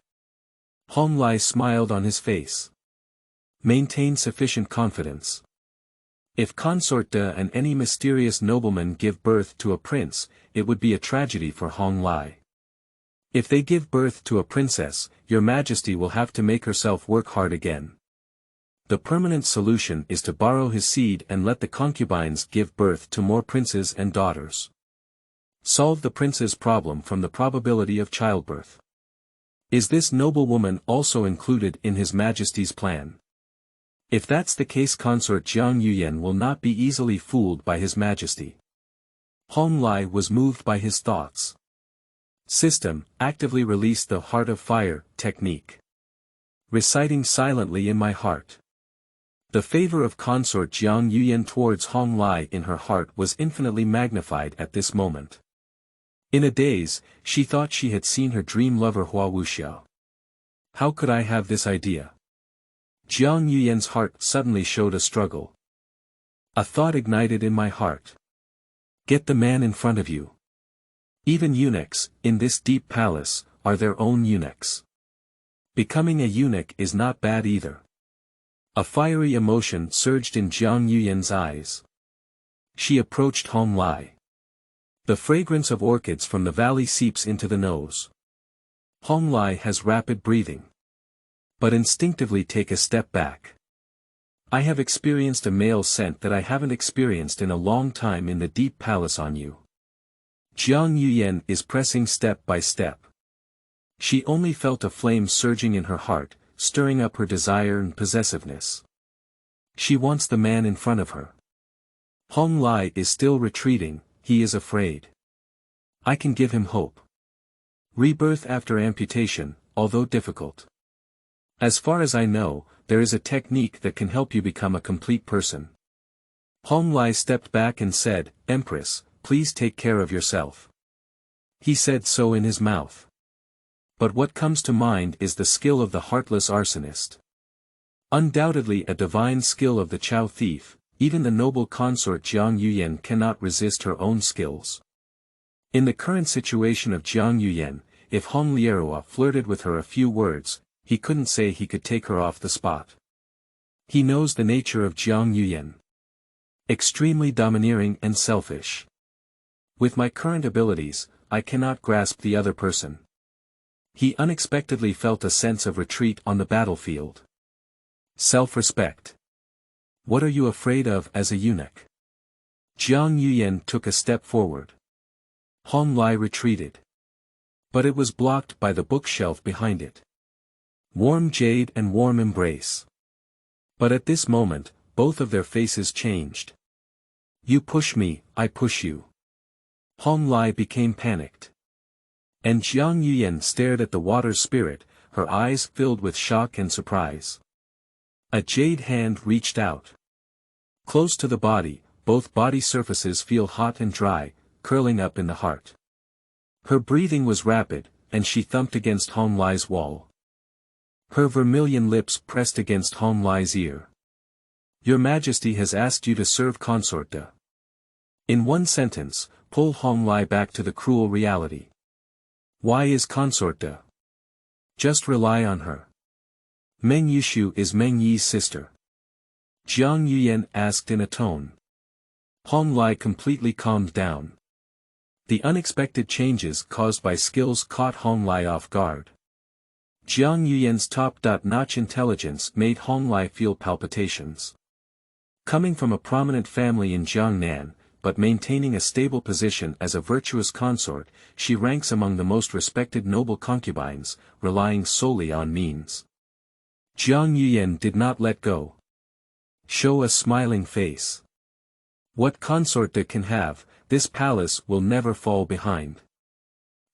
Hong Lai smiled on his face. Maintain sufficient confidence. If Consort De and any mysterious nobleman give birth to a prince, it would be a tragedy for Hong Lai. If they give birth to a princess, Your Majesty will have to make herself work hard again. The permanent solution is to borrow his seed and let the concubines give birth to more princes and daughters. Solve the prince's problem from the probability of childbirth. Is this noblewoman also included in His Majesty's plan? If that's the case, consort Jiang Yuyan will not be easily fooled by His Majesty. Hong Lai was moved by his thoughts. System, actively release the Heart of Fire technique. reciting silently in my heart. The favor of consort Jiang Yuyan towards Hong Lai in her heart was infinitely magnified at this moment. In a daze, she thought she had seen her dream lover Hua Wuxiao. How could I have this idea? Jiang Yuyan's heart suddenly showed a struggle. A thought ignited in my heart. Get the man in front of you. Even eunuchs, in this deep palace, are their own eunuchs. Becoming a eunuch is not bad either. A fiery emotion surged in Jiang Yuyan's eyes. She approached Hong Lai. The fragrance of orchids from the valley seeps into the nose. Hong Lai has rapid breathing. But instinctively take a step back. I have experienced a male scent that I haven't experienced in a long time in the deep palace on you. Jiang Yuyan is pressing step by step. She only felt a flame surging in her heart, stirring up her desire and possessiveness. She wants the man in front of her. Hong Lai is still retreating, he is afraid. I can give him hope. Rebirth after amputation, although difficult. As far as I know, there is a technique that can help you become a complete person. Hong Lai stepped back and said, Empress, please take care of yourself. He said so in his mouth. But what comes to mind is the skill of the heartless arsonist. Undoubtedly a divine skill of the Chao thief, even the noble consort Jiang Yuyan cannot resist her own skills. In the current situation of Jiang Yuyan, if Hong Lierua flirted with her a few words, he couldn't say he could take her off the spot. He knows the nature of Jiang Yuyan. Extremely domineering and selfish. With my current abilities, I cannot grasp the other person. He unexpectedly felt a sense of retreat on the battlefield. Self-respect. What are you afraid of as a eunuch? Jiang Yuyan took a step forward. Hong Lai retreated. But it was blocked by the bookshelf behind it. Warm jade and warm embrace. But at this moment, both of their faces changed. You push me, I push you. Hong Lai became panicked. And Jiang Yuyan stared at the water spirit, her eyes filled with shock and surprise. A jade hand reached out. Close to the body, both body surfaces feel hot and dry, curling up in the heart. Her breathing was rapid, and she thumped against Hong Lai's wall. Her vermilion lips pressed against Hong Lai's ear. Your Majesty has asked you to serve Consort de. In one sentence, pull Hong Lai back to the cruel reality. Why is Consort de? Just rely on her. Meng Yushu is Meng Yi's sister. Jiang Yuyan asked in a tone. Hong Lai completely calmed down. The unexpected changes caused by skills caught Hong Lai off guard. Jiang Yuyan's top-notch intelligence made Hong Lai feel palpitations. Coming from a prominent family in Jiangnan, but maintaining a stable position as a virtuous consort, she ranks among the most respected noble concubines, relying solely on means. Jiang Yuyan did not let go. Show a smiling face. What consort de can have, this palace will never fall behind.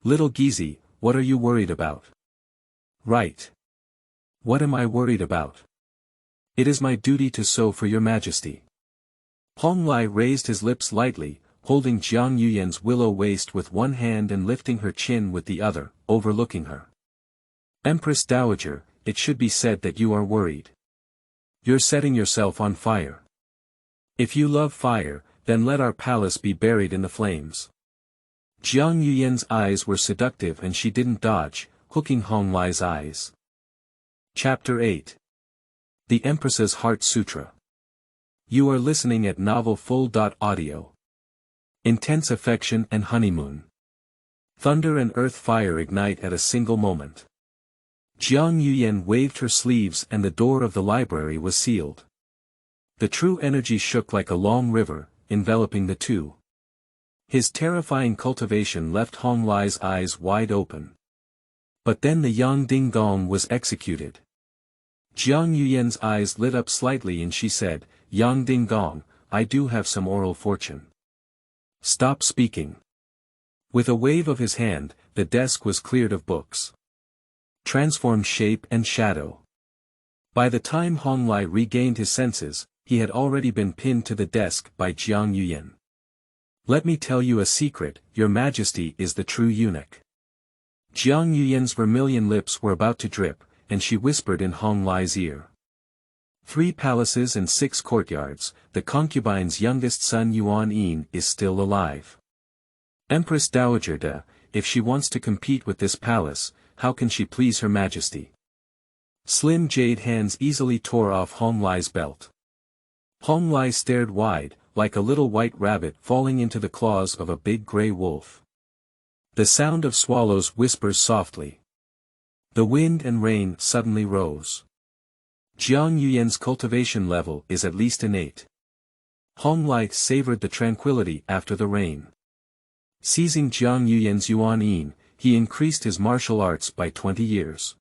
Little Gizi, what are you worried about? Right. What am I worried about? It is my duty to sew for your Majesty. Hong Lai raised his lips lightly, holding Jiang Yuyan's willow waist with one hand and lifting her chin with the other, overlooking her. Empress Dowager, it should be said that you are worried. You're setting yourself on fire. If you love fire, then let our palace be buried in the flames. Jiang Yuyan's eyes were seductive and she didn't dodge, hooking Hong Lai's eyes. Chapter 8. The Empress's Heart Sutra. You are listening at Novel Full.audio. Intense affection and honeymoon. Thunder and earth fire ignite at a single moment. Jiang Yuyan waved her sleeves and the door of the library was sealed. The true energy shook like a long river, enveloping the two. His terrifying cultivation left Hong Lai's eyes wide open. But then the Yang Ding Gong was executed. Jiang Yuyan's eyes lit up slightly and she said, Yang Ding Gong, I do have some oral fortune. Stop speaking. With a wave of his hand, the desk was cleared of books. Transformed shape and shadow. By the time Honglai regained his senses, he had already been pinned to the desk by Jiang Yuyan. "Let me tell you a secret, your majesty is the true eunuch." Jiang Yuyan's vermilion lips were about to drip, and she whispered in Honglai's ear. 3 palaces and 6 courtyards, the concubine's youngest son Yuan is still alive. Empress Dowager, if she wants to compete with this palace, how can she please her majesty? Slim jade hands easily tore off Honglai's belt. Honglai stared wide, like a little white rabbit falling into the claws of a big grey wolf. The sound of swallows whispers softly. The wind and rain suddenly rose. Jiang Yuyan's cultivation level is at least an 8. Honglai savored the tranquility after the rain. Seizing Jiang Yuyan's Yuan, he increased his martial arts by 20 years.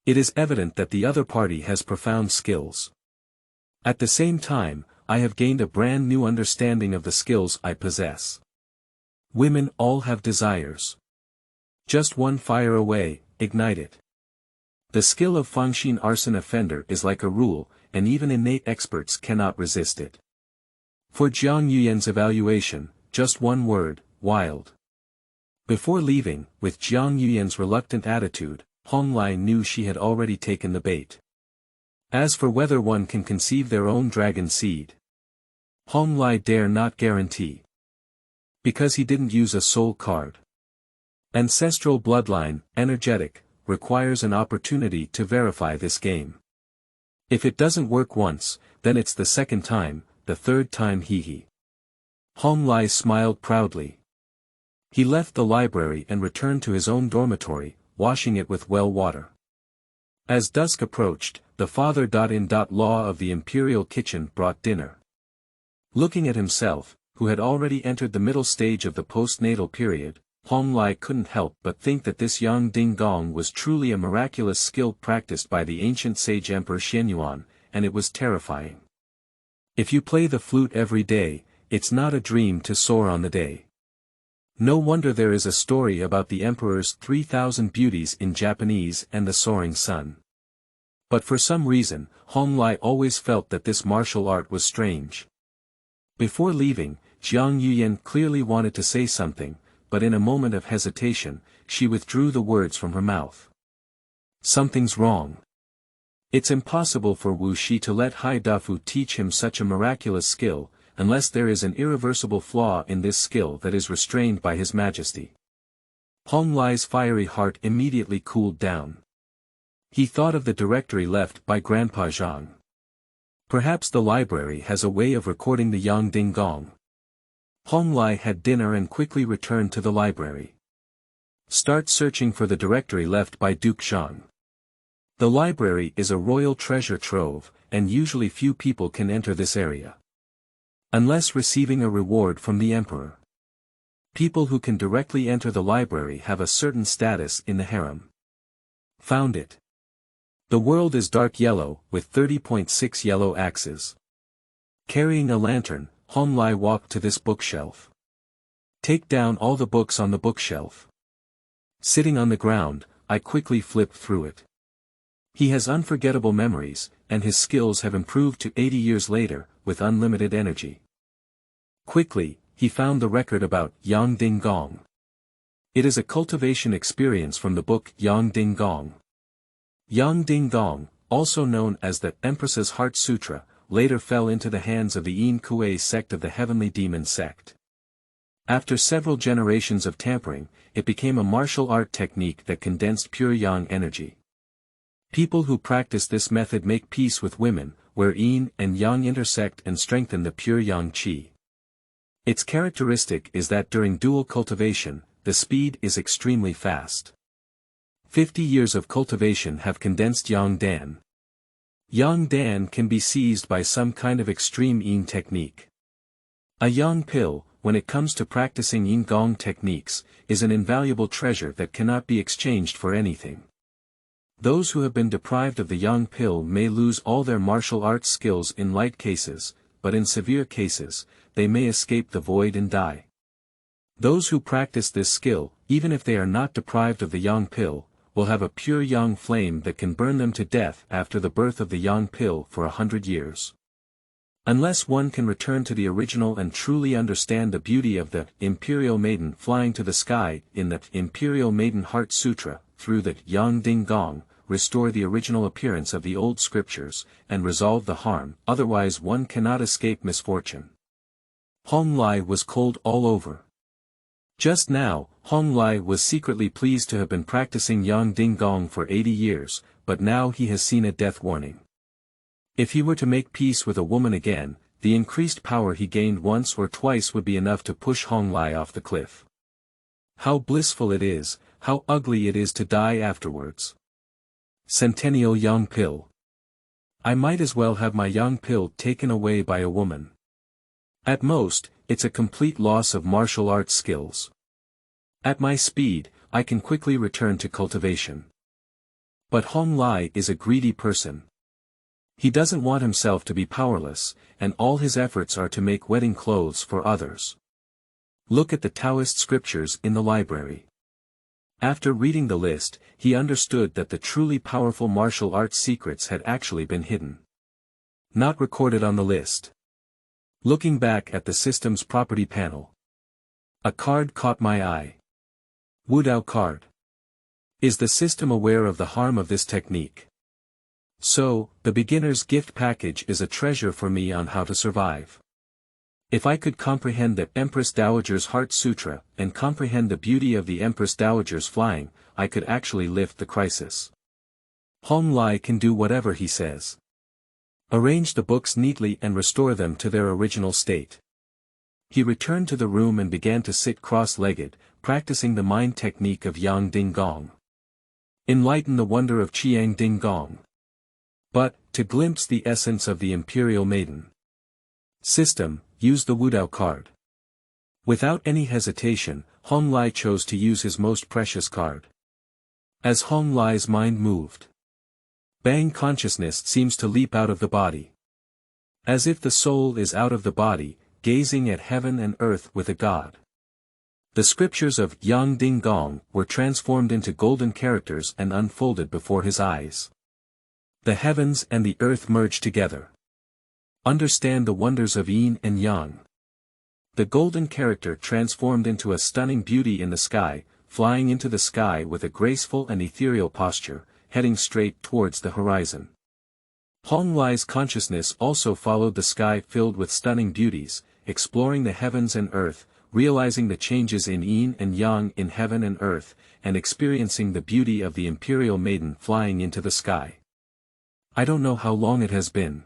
It is evident that the other party has profound skills. At the same time, I have gained a brand new understanding of the skills I possess. Women all have desires. Just one fire away, ignite it. The skill of Fangshin arson offender is like a rule, and even innate experts cannot resist it. For Jiang Yuyan's evaluation, just one word, wild. Before leaving, with Jiang Yuyan's reluctant attitude, Honglai knew she had already taken the bait. As for whether one can conceive their own dragon seed, Honglai dare not guarantee. Because he didn't use a soul card. Ancestral bloodline, energetic, requires an opportunity to verify this game. If it doesn't work once, then it's the second time, the third time he. Honglai smiled proudly. He left the library and returned to his own dormitory, washing it with well water. As dusk approached, the father-in-law of the imperial kitchen brought dinner. Looking at himself, who had already entered the middle stage of the postnatal period, Honglai couldn't help but think that this Yang Ding-gong was truly a miraculous skill practiced by the ancient sage Emperor Xianyuan, and it was terrifying. If you play the flute every day, it's not a dream to soar on the day. No wonder there is a story about the emperor's 3,000 beauties in Japanese and the soaring sun. But for some reason, Honglai always felt that this martial art was strange. Before leaving, Jiang Yuyan clearly wanted to say something, but in a moment of hesitation, she withdrew the words from her mouth. Something's wrong. It's impossible for Wu Shi to let Hai Dafu teach him such a miraculous skill, unless there is an irreversible flaw in this skill that is restrained by His Majesty. Honglai's fiery heart immediately cooled down. He thought of the directory left by Grandpa Zhang. Perhaps the library has a way of recording the Yang Ding Gong. Honglai had dinner and quickly returned to the library. Start searching for the directory left by Duke Zhang. The library is a royal treasure trove, and usually few people can enter this area. Unless receiving a reward from the emperor. People who can directly enter the library have a certain status in the harem. Found it. The world is dark yellow, with 30.6 yellow axes. Carrying a lantern, Honglai walked to this bookshelf. Take down all the books on the bookshelf. Sitting on the ground, I quickly flipped through it. He has unforgettable memories, and his skills have improved to 80 years later, with unlimited energy. Quickly, he found the record about Yang Ding Gong. It is a cultivation experience from the book Yang Ding Gong. Yang Ding Gong, also known as the Empress's Heart Sutra, later fell into the hands of the Yin Kuei sect of the Heavenly Demon sect. After several generations of tampering, it became a martial art technique that condensed pure yang energy. People who practice this method make peace with women, where yin and yang intersect and strengthen the pure yang qi. Its characteristic is that during dual cultivation, the speed is extremely fast. 50 years of cultivation have condensed Yang Dan. Yang Dan can be seized by some kind of extreme yin technique. A yang pill, when it comes to practicing yin gong techniques, is an invaluable treasure that cannot be exchanged for anything. Those who have been deprived of the yang pill may lose all their martial arts skills in light cases, but in severe cases, they may escape the void and die. Those who practice this skill, even if they are not deprived of the yang pill, will have a pure yang flame that can burn them to death after the birth of the yang pill for 100 years. Unless one can return to the original and truly understand the beauty of the Imperial Maiden flying to the sky in the Imperial Maiden Heart Sutra, through the Yang Ding Gong, restore the original appearance of the old scriptures, and resolve the harm, otherwise one cannot escape misfortune. Hong Lai was cold all over. Just now, Hong Lai was secretly pleased to have been practicing Yang Ding Gong for 80 years, but now he has seen a death warning. If he were to make peace with a woman again, the increased power he gained once or twice would be enough to push Hong Lai off the cliff. How blissful it is, how ugly it is to die afterwards. Centennial Yang Pill. I might as well have my Yang Pill taken away by a woman. At most, it's a complete loss of martial arts skills. At my speed, I can quickly return to cultivation. But Hong Lai is a greedy person. He doesn't want himself to be powerless, and all his efforts are to make wedding clothes for others. Look at the Taoist scriptures in the library. After reading the list, he understood that the truly powerful martial arts secrets had actually been hidden. Not recorded on the list. Looking back at the system's property panel. A card caught my eye. Wudao card. Is the system aware of the harm of this technique? So, the beginner's gift package is a treasure for me on how to survive. If I could comprehend the Empress Dowager's Heart Sutra, and comprehend the beauty of the Empress Dowager's flying, I could actually lift the crisis. Hong Lai can do whatever he says. Arrange the books neatly and restore them to their original state. He returned to the room and began to sit cross-legged, practicing the mind technique of Yang Ding Gong. Enlighten the wonder of Qiang Ding Gong. But, to glimpse the essence of the Imperial Maiden. System, use the Wudao card. Without any hesitation, Hong Lai chose to use his most precious card. As Hong Lai's mind moved, Bang consciousness seems to leap out of the body. As if the soul is out of the body, gazing at heaven and earth with a god. The scriptures of Yang Ding Gong were transformed into golden characters and unfolded before his eyes. The heavens and the earth merged together. Understand the wonders of yin and yang. The golden character transformed into a stunning beauty in the sky, flying into the sky with a graceful and ethereal posture, heading straight towards the horizon. Hong Lai's consciousness also followed the sky filled with stunning beauties, exploring the heavens and earth, realizing the changes in yin and yang in heaven and earth, and experiencing the beauty of the Imperial Maiden flying into the sky. I don't know how long it has been.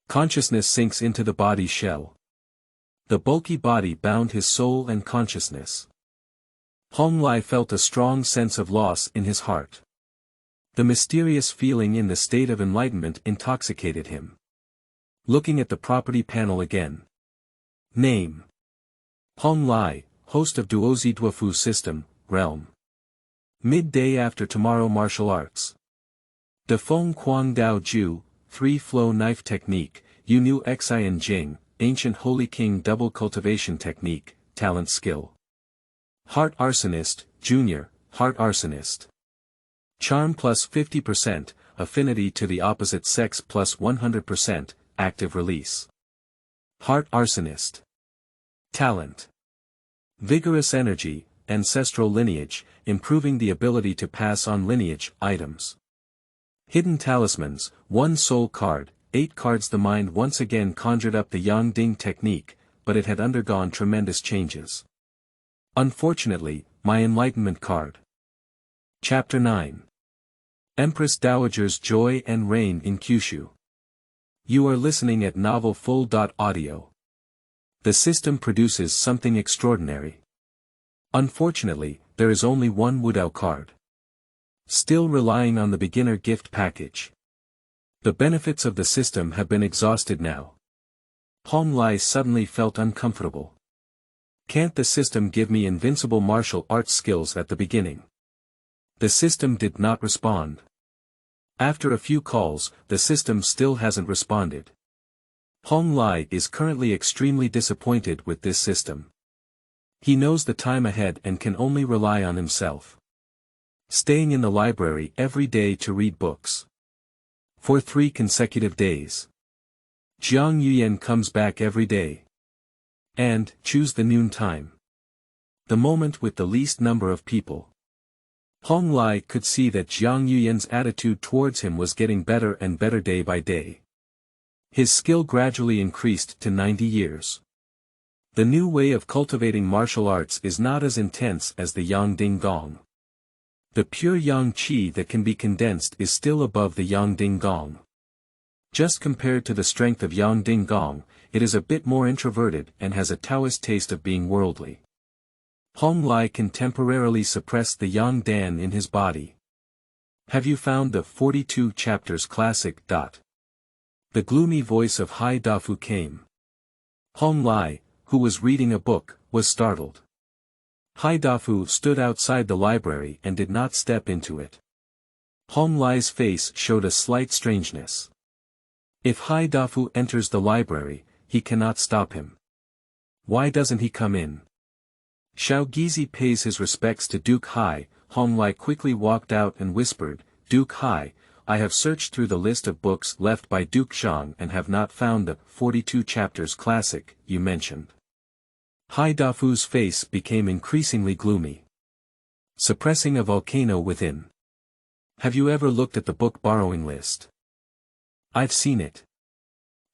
Consciousness sinks into the body's shell. The bulky body bound his soul and consciousness. Hong Lai felt a strong sense of loss in his heart. The mysterious feeling in the state of enlightenment intoxicated him. Looking at the property panel again. Name. Hong Lai, host of Duozi Duofu System, Realm. Midday after tomorrow martial arts. De Feng Quang Dao Ju, 3-flow knife technique, Yunu Xian Jing, ancient Holy King double cultivation technique, talent skill. Heart Arsonist, Junior, Heart Arsonist. Charm plus 50%, affinity to the opposite sex plus 100%, active release. Heart Arsonist. Talent. Vigorous energy, ancestral lineage, improving the ability to pass on lineage, items. Hidden talismans, 1 soul card, 8 cards. The mind once again conjured up the Yang Ding technique, but it had undergone tremendous changes. Unfortunately, my enlightenment card. Chapter 9. Empress Dowager's Joy and Reign in Kyushu. You are listening at novelfull.audio. The system produces something extraordinary. Unfortunately, there is only one Wudao card. Still relying on the beginner gift package. The benefits of the system have been exhausted now. Hong Lai suddenly felt uncomfortable. Can't the system give me invincible martial arts skills at the beginning? The system did not respond. After a few calls, the system still hasn't responded. Hong Lai is currently extremely disappointed with this system. He knows the time ahead and can only rely on himself. staying in the library every day to read books. For 3 consecutive days. Jiang Yuyan comes back every day. And, choose the noon time. The moment with the least number of people. Hong Lai could see that Jiang Yuyan's attitude towards him was getting better and better day by day. His skill gradually increased to 90 years. The new way of cultivating martial arts is not as intense as the Yang Ding Gong. The pure Yang Qi that can be condensed is still above the Yang Ding Gong. Just compared to the strength of Yang Ding Gong, it is a bit more introverted and has a Taoist taste of being worldly. Hong Lai can temporarily suppress the Yang Dan in his body. Have you found the 42 chapters classic? The gloomy voice of Hai Dafu came. Hong Lai, who was reading a book, was startled. Hai Dafu stood outside the library and did not step into it. Hong Lai's face showed a slight strangeness. If Hai Dafu enters the library, he cannot stop him. Why doesn't he come in? Xiao Gizi pays his respects to Duke Hai. Hong Lai quickly walked out and whispered, Duke Hai, I have searched through the list of books left by Duke Zhang and have not found the 42 chapters classic you mentioned. Hai Dafu's face became increasingly gloomy. Suppressing a volcano within. Have you ever looked at the book borrowing list? I've seen it.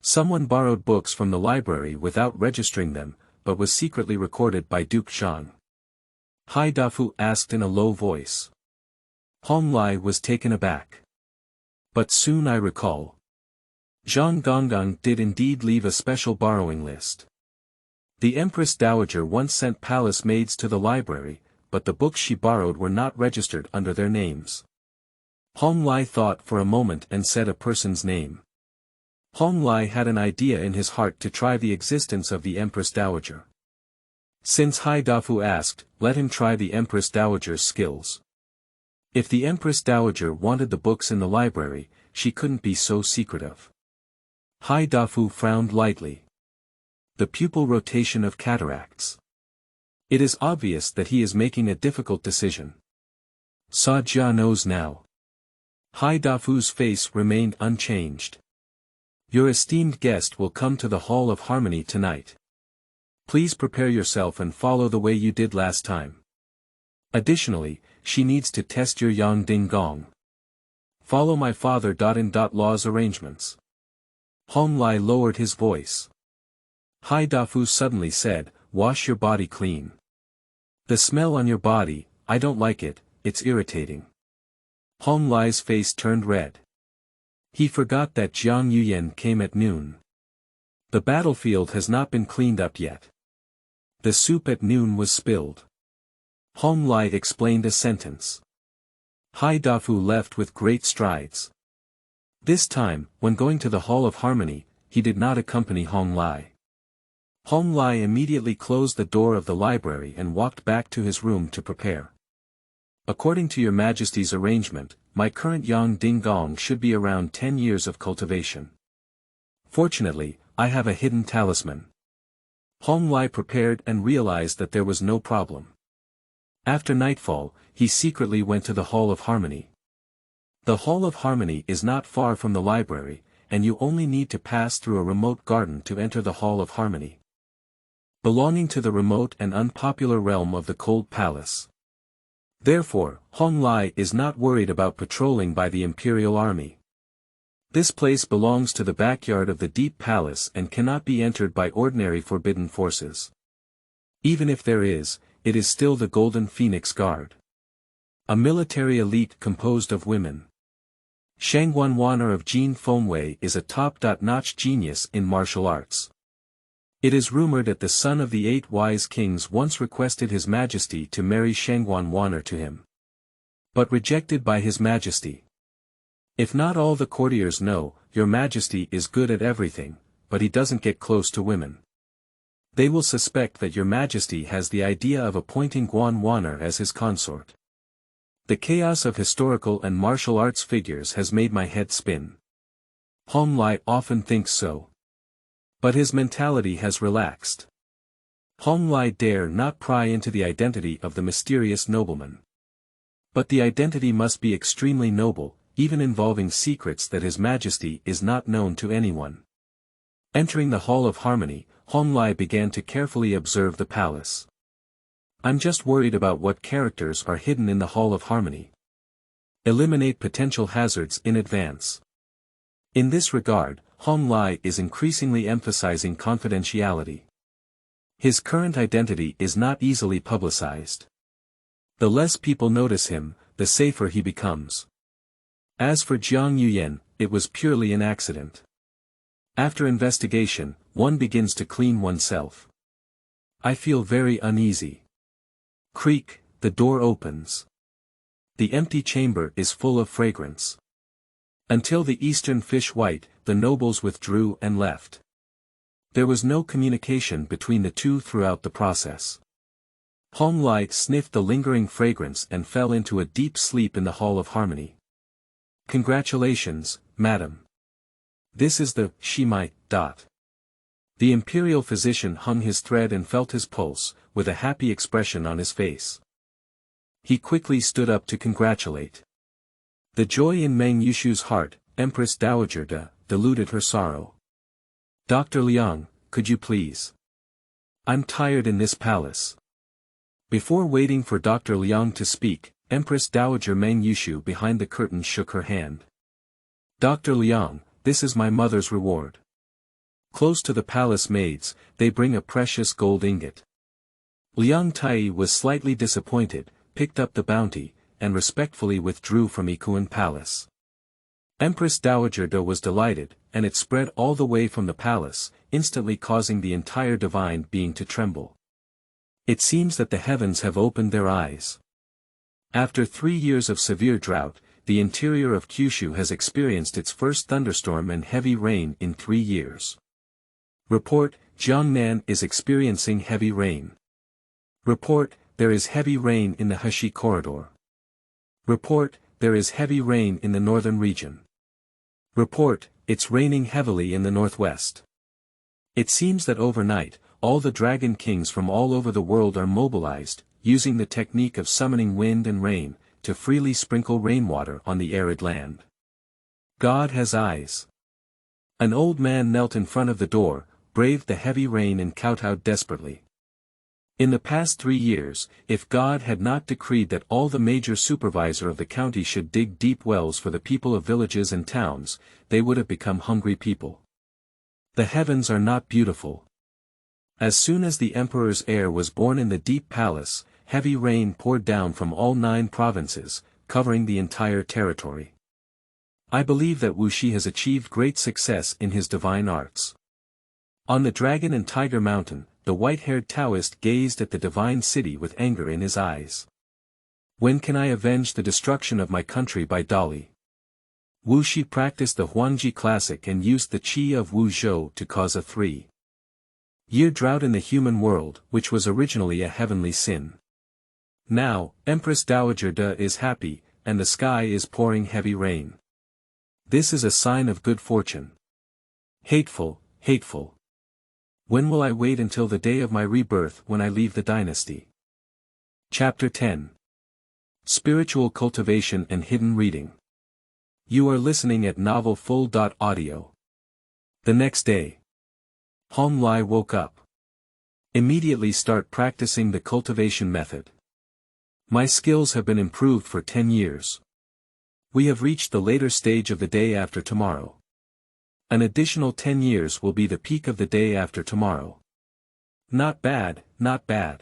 Someone borrowed books from the library without registering them, but was secretly recorded by Duke Zhang. Hai Dafu asked in a low voice. Hong Lai was taken aback. But soon I recall. Zhang Gonggang did indeed leave a special borrowing list. The Empress Dowager once sent palace maids to the library, but the books she borrowed were not registered under their names. Hong Lai thought for a moment and said a person's name. Hong Lai had an idea in his heart to try the existence of the Empress Dowager. Since Hai Dafu asked, let him try the Empress Dowager's skills. If the Empress Dowager wanted the books in the library, she couldn't be so secretive. Hai Dafu frowned lightly. The pupil rotation of cataracts. It is obvious that he is making a difficult decision. Sa Jia knows now. Hai Dafu's face remained unchanged. Your esteemed guest will come to the Hall of Harmony tonight. Please prepare yourself and follow the way you did last time. Additionally, she needs to test your Yang Ding Gong. Follow my father. Law's arrangements. Hong Lai lowered his voice. Hai Dafu suddenly said, wash your body clean. The smell on your body, I don't like it, it's irritating. Hong Lai's face turned red. He forgot that Jiang Yuyan came at noon. The battlefield has not been cleaned up yet. The soup at noon was spilled. Hong Lai explained a sentence. Hai Dafu left with great strides. This time, when going to the Hall of Harmony, he did not accompany Hong Lai. Hong Lai immediately closed the door of the library and walked back to his room to prepare. According to your Majesty's arrangement, my current Yang Ding Gong should be around 10 years of cultivation. Fortunately, I have a hidden talisman. Hong Lai prepared and realized that there was no problem. After nightfall, he secretly went to the Hall of Harmony. The Hall of Harmony is not far from the library, and you only need to pass through a remote garden to enter the Hall of Harmony. Belonging to the remote and unpopular realm of the Cold Palace. Therefore, Hong Lai is not worried about patrolling by the Imperial Army. This place belongs to the backyard of the Deep Palace and cannot be entered by ordinary forbidden forces. Even if there is, it is still the Golden Phoenix Guard. A military elite composed of women. Shang Wanwaner of Jin Fengwei is a top-notch genius in martial arts. It is rumored that the son of the 8 wise kings once requested His Majesty to marry Shang Wanwaner to him. But rejected by His Majesty. If not all the courtiers know, Your Majesty is good at everything, but he doesn't get close to women. They will suspect that Your Majesty has the idea of appointing Guan Waner as his consort. The chaos of historical and martial arts figures has made my head spin. Hong Lai often thinks so. But his mentality has relaxed. Hong Lai dare not pry into the identity of the mysterious nobleman. But the identity must be extremely noble, even involving secrets that His Majesty is not known to anyone. Entering the Hall of Harmony, Hong Lai began to carefully observe the palace. I'm just worried about what characters are hidden in the Hall of Harmony. Eliminate potential hazards in advance. In this regard, Hong Lai is increasingly emphasizing confidentiality. His current identity is not easily publicized. The less people notice him, the safer he becomes. As for Jiang Yuyan, it was purely an accident. After investigation, one begins to clean oneself. I feel very uneasy. Creak, the door opens. The empty chamber is full of fragrance. Until the eastern fish white, the nobles withdrew and left. There was no communication between the two throughout the process. Hong Lai sniffed the lingering fragrance and fell into a deep sleep in the Hall of Harmony. Congratulations, madam. This is the Shimai. The imperial physician hung his thread and felt his pulse, with a happy expression on his face. He quickly stood up to congratulate. The joy in Meng Yushu's heart, Empress Dowager diluted her sorrow. Dr. Liang, could you please? I'm tired in this palace. Before waiting for Dr. Liang to speak, Empress Dowager Meng Yushu behind the curtain shook her hand. Dr. Liang, this is my mother's reward. Close to the palace maids, they bring a precious gold ingot. Liang Tai was slightly disappointed, picked up the bounty, and respectfully withdrew from Ikuan Palace. Empress Dowager was delighted, and it spread all the way from the palace, instantly causing the entire divine being to tremble. It seems that the heavens have opened their eyes. After 3 years of severe drought, the interior of Kyushu has experienced its first thunderstorm and heavy rain in 3 years. Report, Jiangnan is experiencing heavy rain. Report, there is heavy rain in the Heshi corridor. Report, there is heavy rain in the northern region. Report, it's raining heavily in the northwest. It seems that overnight, all the dragon kings from all over the world are mobilized, using the technique of summoning wind and rain, to freely sprinkle rainwater on the arid land. God has eyes. An old man knelt in front of the door, braved the heavy rain and kowtowed desperately. In the past 3 years, if God had not decreed that all the major supervisor of the county should dig deep wells for the people of villages and towns, they would have become hungry people. The heavens are not beautiful. As soon as the emperor's heir was born in the deep palace, heavy rain poured down from all 9 provinces, covering the entire territory. I believe that Wu Shi has achieved great success in his divine arts. On the Dragon and Tiger Mountain, the white-haired Taoist gazed at the divine city with anger in his eyes. When can I avenge the destruction of my country by Dali? Wu Shi practiced the Huangji Classic and used the Qi of Wu Zhou to cause a 3-year drought in the human world, which was originally a heavenly sin. Now, Empress Dowager is happy, and the sky is pouring heavy rain. This is a sign of good fortune. Hateful, hateful. When will I wait until the day of my rebirth when I leave the dynasty? Chapter 10. Spiritual Cultivation and Hidden Reading. You are listening at Novel Full.audio. The next day. Hong Lai woke up. Immediately start practicing the cultivation method. My skills have been improved for 10 years. We have reached the later stage of the day after tomorrow. An additional 10 years will be the peak of the day after tomorrow. Not bad, not bad.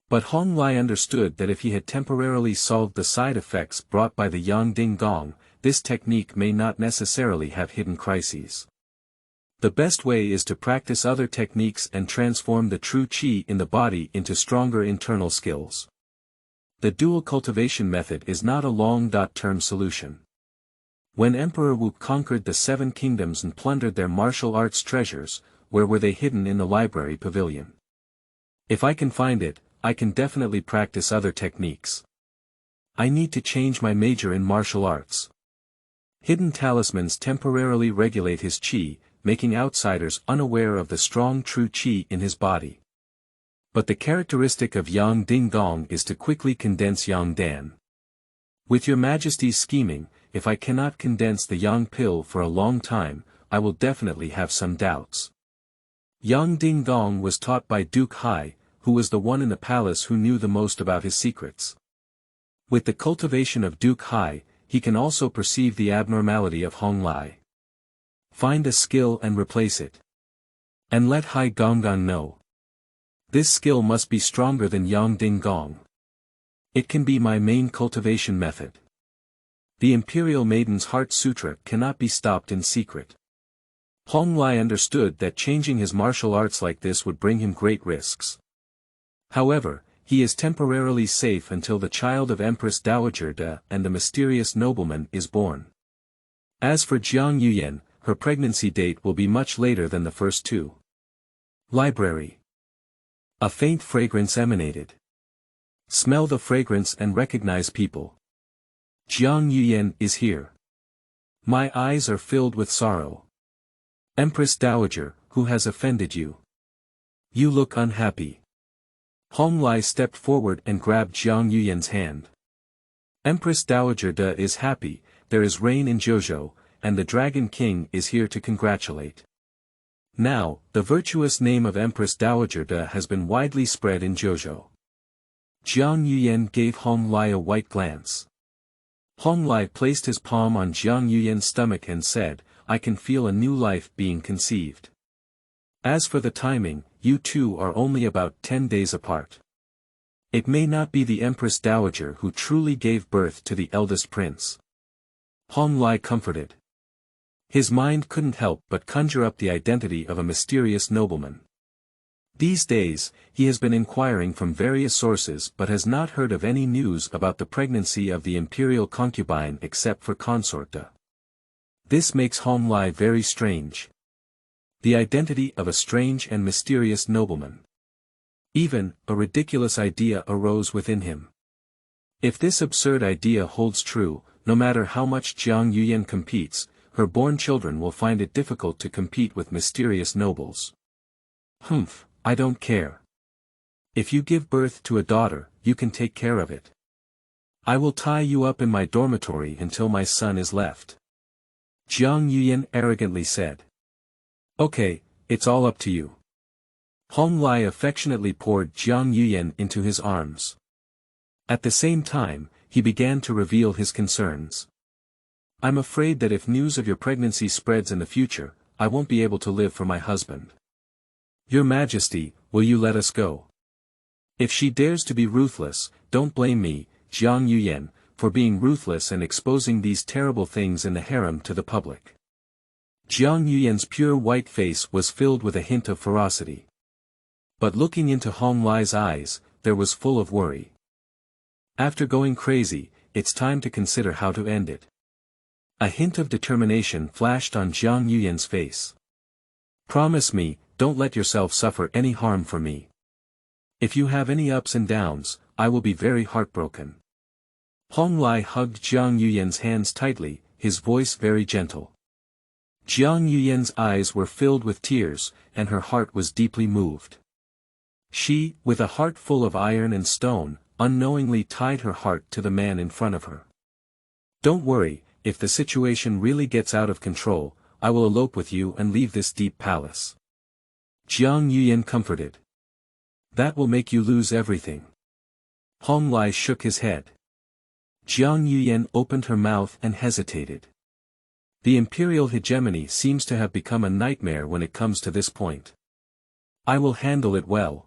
But Hong Lai understood that if he had temporarily solved the side effects brought by the Yang Ding Gong, this technique may not necessarily have hidden crises. The best way is to practice other techniques and transform the true qi in the body into stronger internal skills. The dual cultivation method is not a long-term solution. When Emperor Wu conquered the 7 kingdoms and plundered their martial arts treasures, where were they hidden? In the library pavilion? If I can find it, I can definitely practice other techniques. I need to change my major in martial arts. Hidden talismans temporarily regulate his qi, making outsiders unaware of the strong true qi in his body. But the characteristic of Yang Ding Gong is to quickly condense Yang Dan. With your majesty's scheming, if I cannot condense the yang pill for a long time, I will definitely have some doubts. Yang Dinggong was taught by Duke Hai, who was the one in the palace who knew the most about his secrets. With the cultivation of Duke Hai, he can also perceive the abnormality of Hong Lai. Find a skill and replace it. And let Hai Gonggang know. This skill must be stronger than Yang Dinggong. It can be my main cultivation method. The Imperial Maiden's Heart Sutra cannot be stopped in secret. Hong Lai understood that changing his martial arts like this would bring him great risks. However, he is temporarily safe until the child of Empress Dowager De and the mysterious nobleman is born. As for Jiang Yuyan, her pregnancy date will be much later than the first two. Library. A faint fragrance emanated. Smell the fragrance and recognize people. Jiang Yuyan is here. My eyes are filled with sorrow. Empress Dowager, who has offended you? You look unhappy. Hong Lai stepped forward and grabbed Jiang Yuyan's hand. Empress Dowager De is happy, there is rain in Zhou, and the Dragon King is here to congratulate. Now, the virtuous name of Empress Dowager De has been widely spread in Zhou. Jiang Yuyan gave Hong Lai a white glance. Hong Lai placed his palm on Jiang Yuyan's stomach and said, I can feel a new life being conceived. As for the timing, you two are only about 10 days apart. It may not be the Empress Dowager who truly gave birth to the eldest prince. Hong Lai comforted. His mind couldn't help but conjure up the identity of a mysterious nobleman. These days, he has been inquiring from various sources but has not heard of any news about the pregnancy of the imperial concubine except for Consort. This makes Hong Lai very strange. The identity of a strange and mysterious nobleman. Even, a ridiculous idea arose within him. If this absurd idea holds true, no matter how much Jiang Yuyan competes, her born children will find it difficult to compete with mysterious nobles. Humph, I don't care. If you give birth to a daughter, you can take care of it. I will tie you up in my dormitory until my son is left. Jiang Yuyan arrogantly said. Okay, it's all up to you. Hong Lai affectionately poured Jiang Yuyan into his arms. At the same time, he began to reveal his concerns. I'm afraid that if news of your pregnancy spreads in the future, I won't be able to live for my husband. Your Majesty, will you let us go? If she dares to be ruthless, don't blame me, Jiang Yuyan, for being ruthless and exposing these terrible things in the harem to the public. Jiang Yuyan's pure white face was filled with a hint of ferocity. But looking into Hong Lai's eyes, there was full of worry. After going crazy, it's time to consider how to end it. A hint of determination flashed on Jiang Yuyan's face. Promise me, don't let yourself suffer any harm from me. If you have any ups and downs, I will be very heartbroken. Hong Lai hugged Jiang Yuyan's hands tightly, his voice very gentle. Jiang Yuyan's eyes were filled with tears, and her heart was deeply moved. She, with a heart full of iron and stone, unknowingly tied her heart to the man in front of her. Don't worry, if the situation really gets out of control, I will elope with you and leave this deep palace. Jiang Yuyan comforted. That will make you lose everything. Hong Lai shook his head. Jiang Yuyan opened her mouth and hesitated. The imperial hegemony seems to have become a nightmare when it comes to this point. I will handle it well.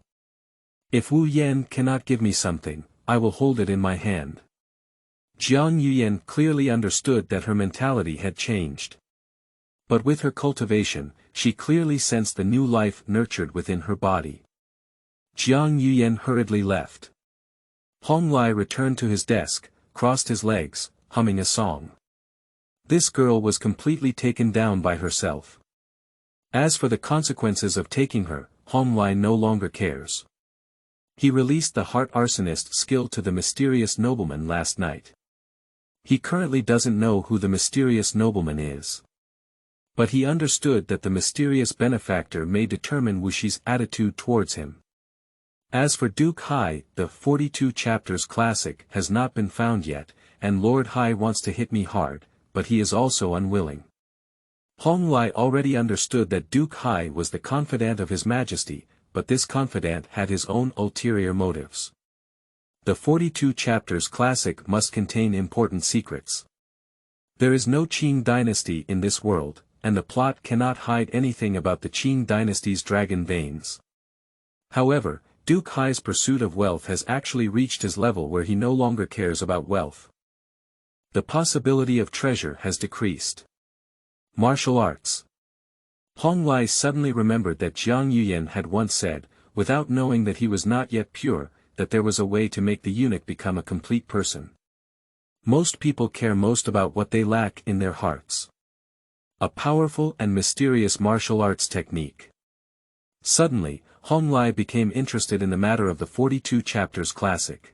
If Wu Yan cannot give me something, I will hold it in my hand. Jiang Yuyan clearly understood that her mentality had changed. But with her cultivation, she clearly sensed the new life nurtured within her body. Jiang Yuyan hurriedly left. Hong Lai returned to his desk, crossed his legs, humming a song. This girl was completely taken down by herself. As for the consequences of taking her, Hong Lai no longer cares. He released the heart arsonist skill to the mysterious nobleman last night. He currently doesn't know who the mysterious nobleman is. But he understood that the mysterious benefactor may determine Wushi's attitude towards him. As for Duke Hai, the 42 chapters classic has not been found yet, and Lord Hai wants to hit me hard, but he is also unwilling. Hong Lai already understood that Duke Hai was the confidant of His Majesty, but this confidant had his own ulterior motives. The 42 chapters classic must contain important secrets. There is no Qing dynasty in this world, and the plot cannot hide anything about the Qing dynasty's dragon veins. However, Duke Hai's pursuit of wealth has actually reached his level where he no longer cares about wealth. The possibility of treasure has decreased. Martial arts. Hong Lai suddenly remembered that Jiang Yuyan had once said, without knowing that he was not yet pure, that there was a way to make the eunuch become a complete person. Most people care most about what they lack in their hearts. A powerful and mysterious martial arts technique. Suddenly, Hong Lai became interested in the matter of the 42 chapters classic.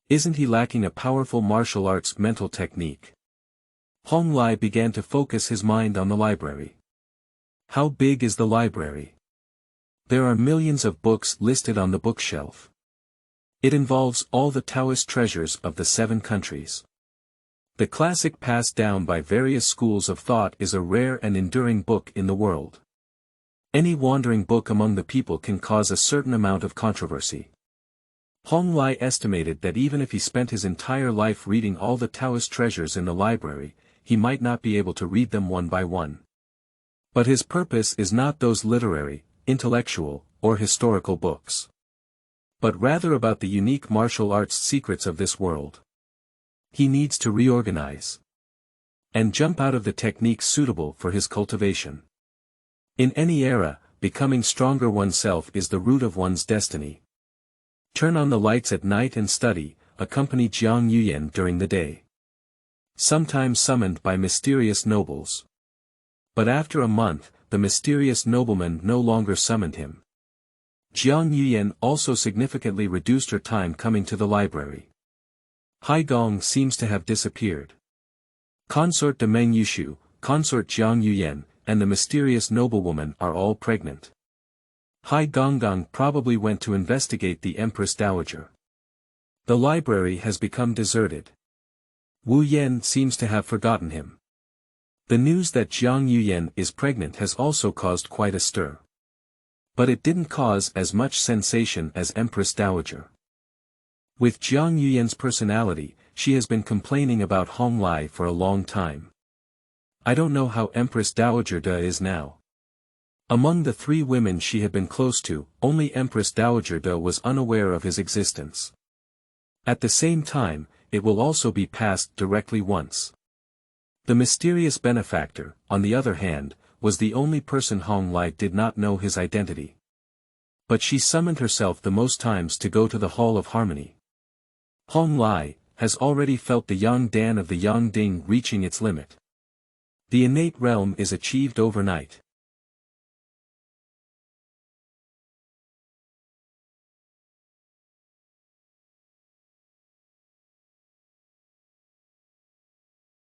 Isn't he lacking a powerful martial arts mental technique? Hong Lai began to focus his mind on the library. How big is the library? There are millions of books listed on the bookshelf. It involves all the Taoist treasures of the 7 countries. The classic passed down by various schools of thought is a rare and enduring book in the world. Any wandering book among the people can cause a certain amount of controversy. Hong Lai estimated that even if he spent his entire life reading all the Taoist treasures in the library, he might not be able to read them one by one. But his purpose is not those literary, intellectual, or historical books, but rather about the unique martial arts secrets of this world. He needs to reorganize and jump out of the techniques suitable for his cultivation. In any era, becoming stronger oneself is the root of one's destiny. Turn on the lights at night and study, accompany Jiang Yuyan during the day. Sometimes summoned by mysterious nobles. But after a month, the mysterious nobleman no longer summoned him. Jiang Yuyan also significantly reduced her time coming to the library. Hai Gong seems to have disappeared. Consort de Meng Yushu, Consort Jiang Yuyan, and the mysterious noblewoman are all pregnant. Hai Gonggang probably went to investigate the Empress Dowager. The library has become deserted. Wu Yan seems to have forgotten him. The news that Jiang Yuyan is pregnant has also caused quite a stir. But it didn't cause as much sensation as Empress Dowager. With Jiang Yuyan's personality, she has been complaining about Hong Lai for a long time. I don't know how Empress Dowager De is now. Among the 3 women she had been close to, only Empress Dowager De was unaware of his existence. At the same time, it will also be passed directly once. The mysterious benefactor, on the other hand, was the only person Hong Lai did not know his identity. But she summoned herself the most times to go to the Hall of Harmony. Hong Lai has already felt the Yang Dan of the Yang Ding reaching its limit. The innate realm is achieved overnight.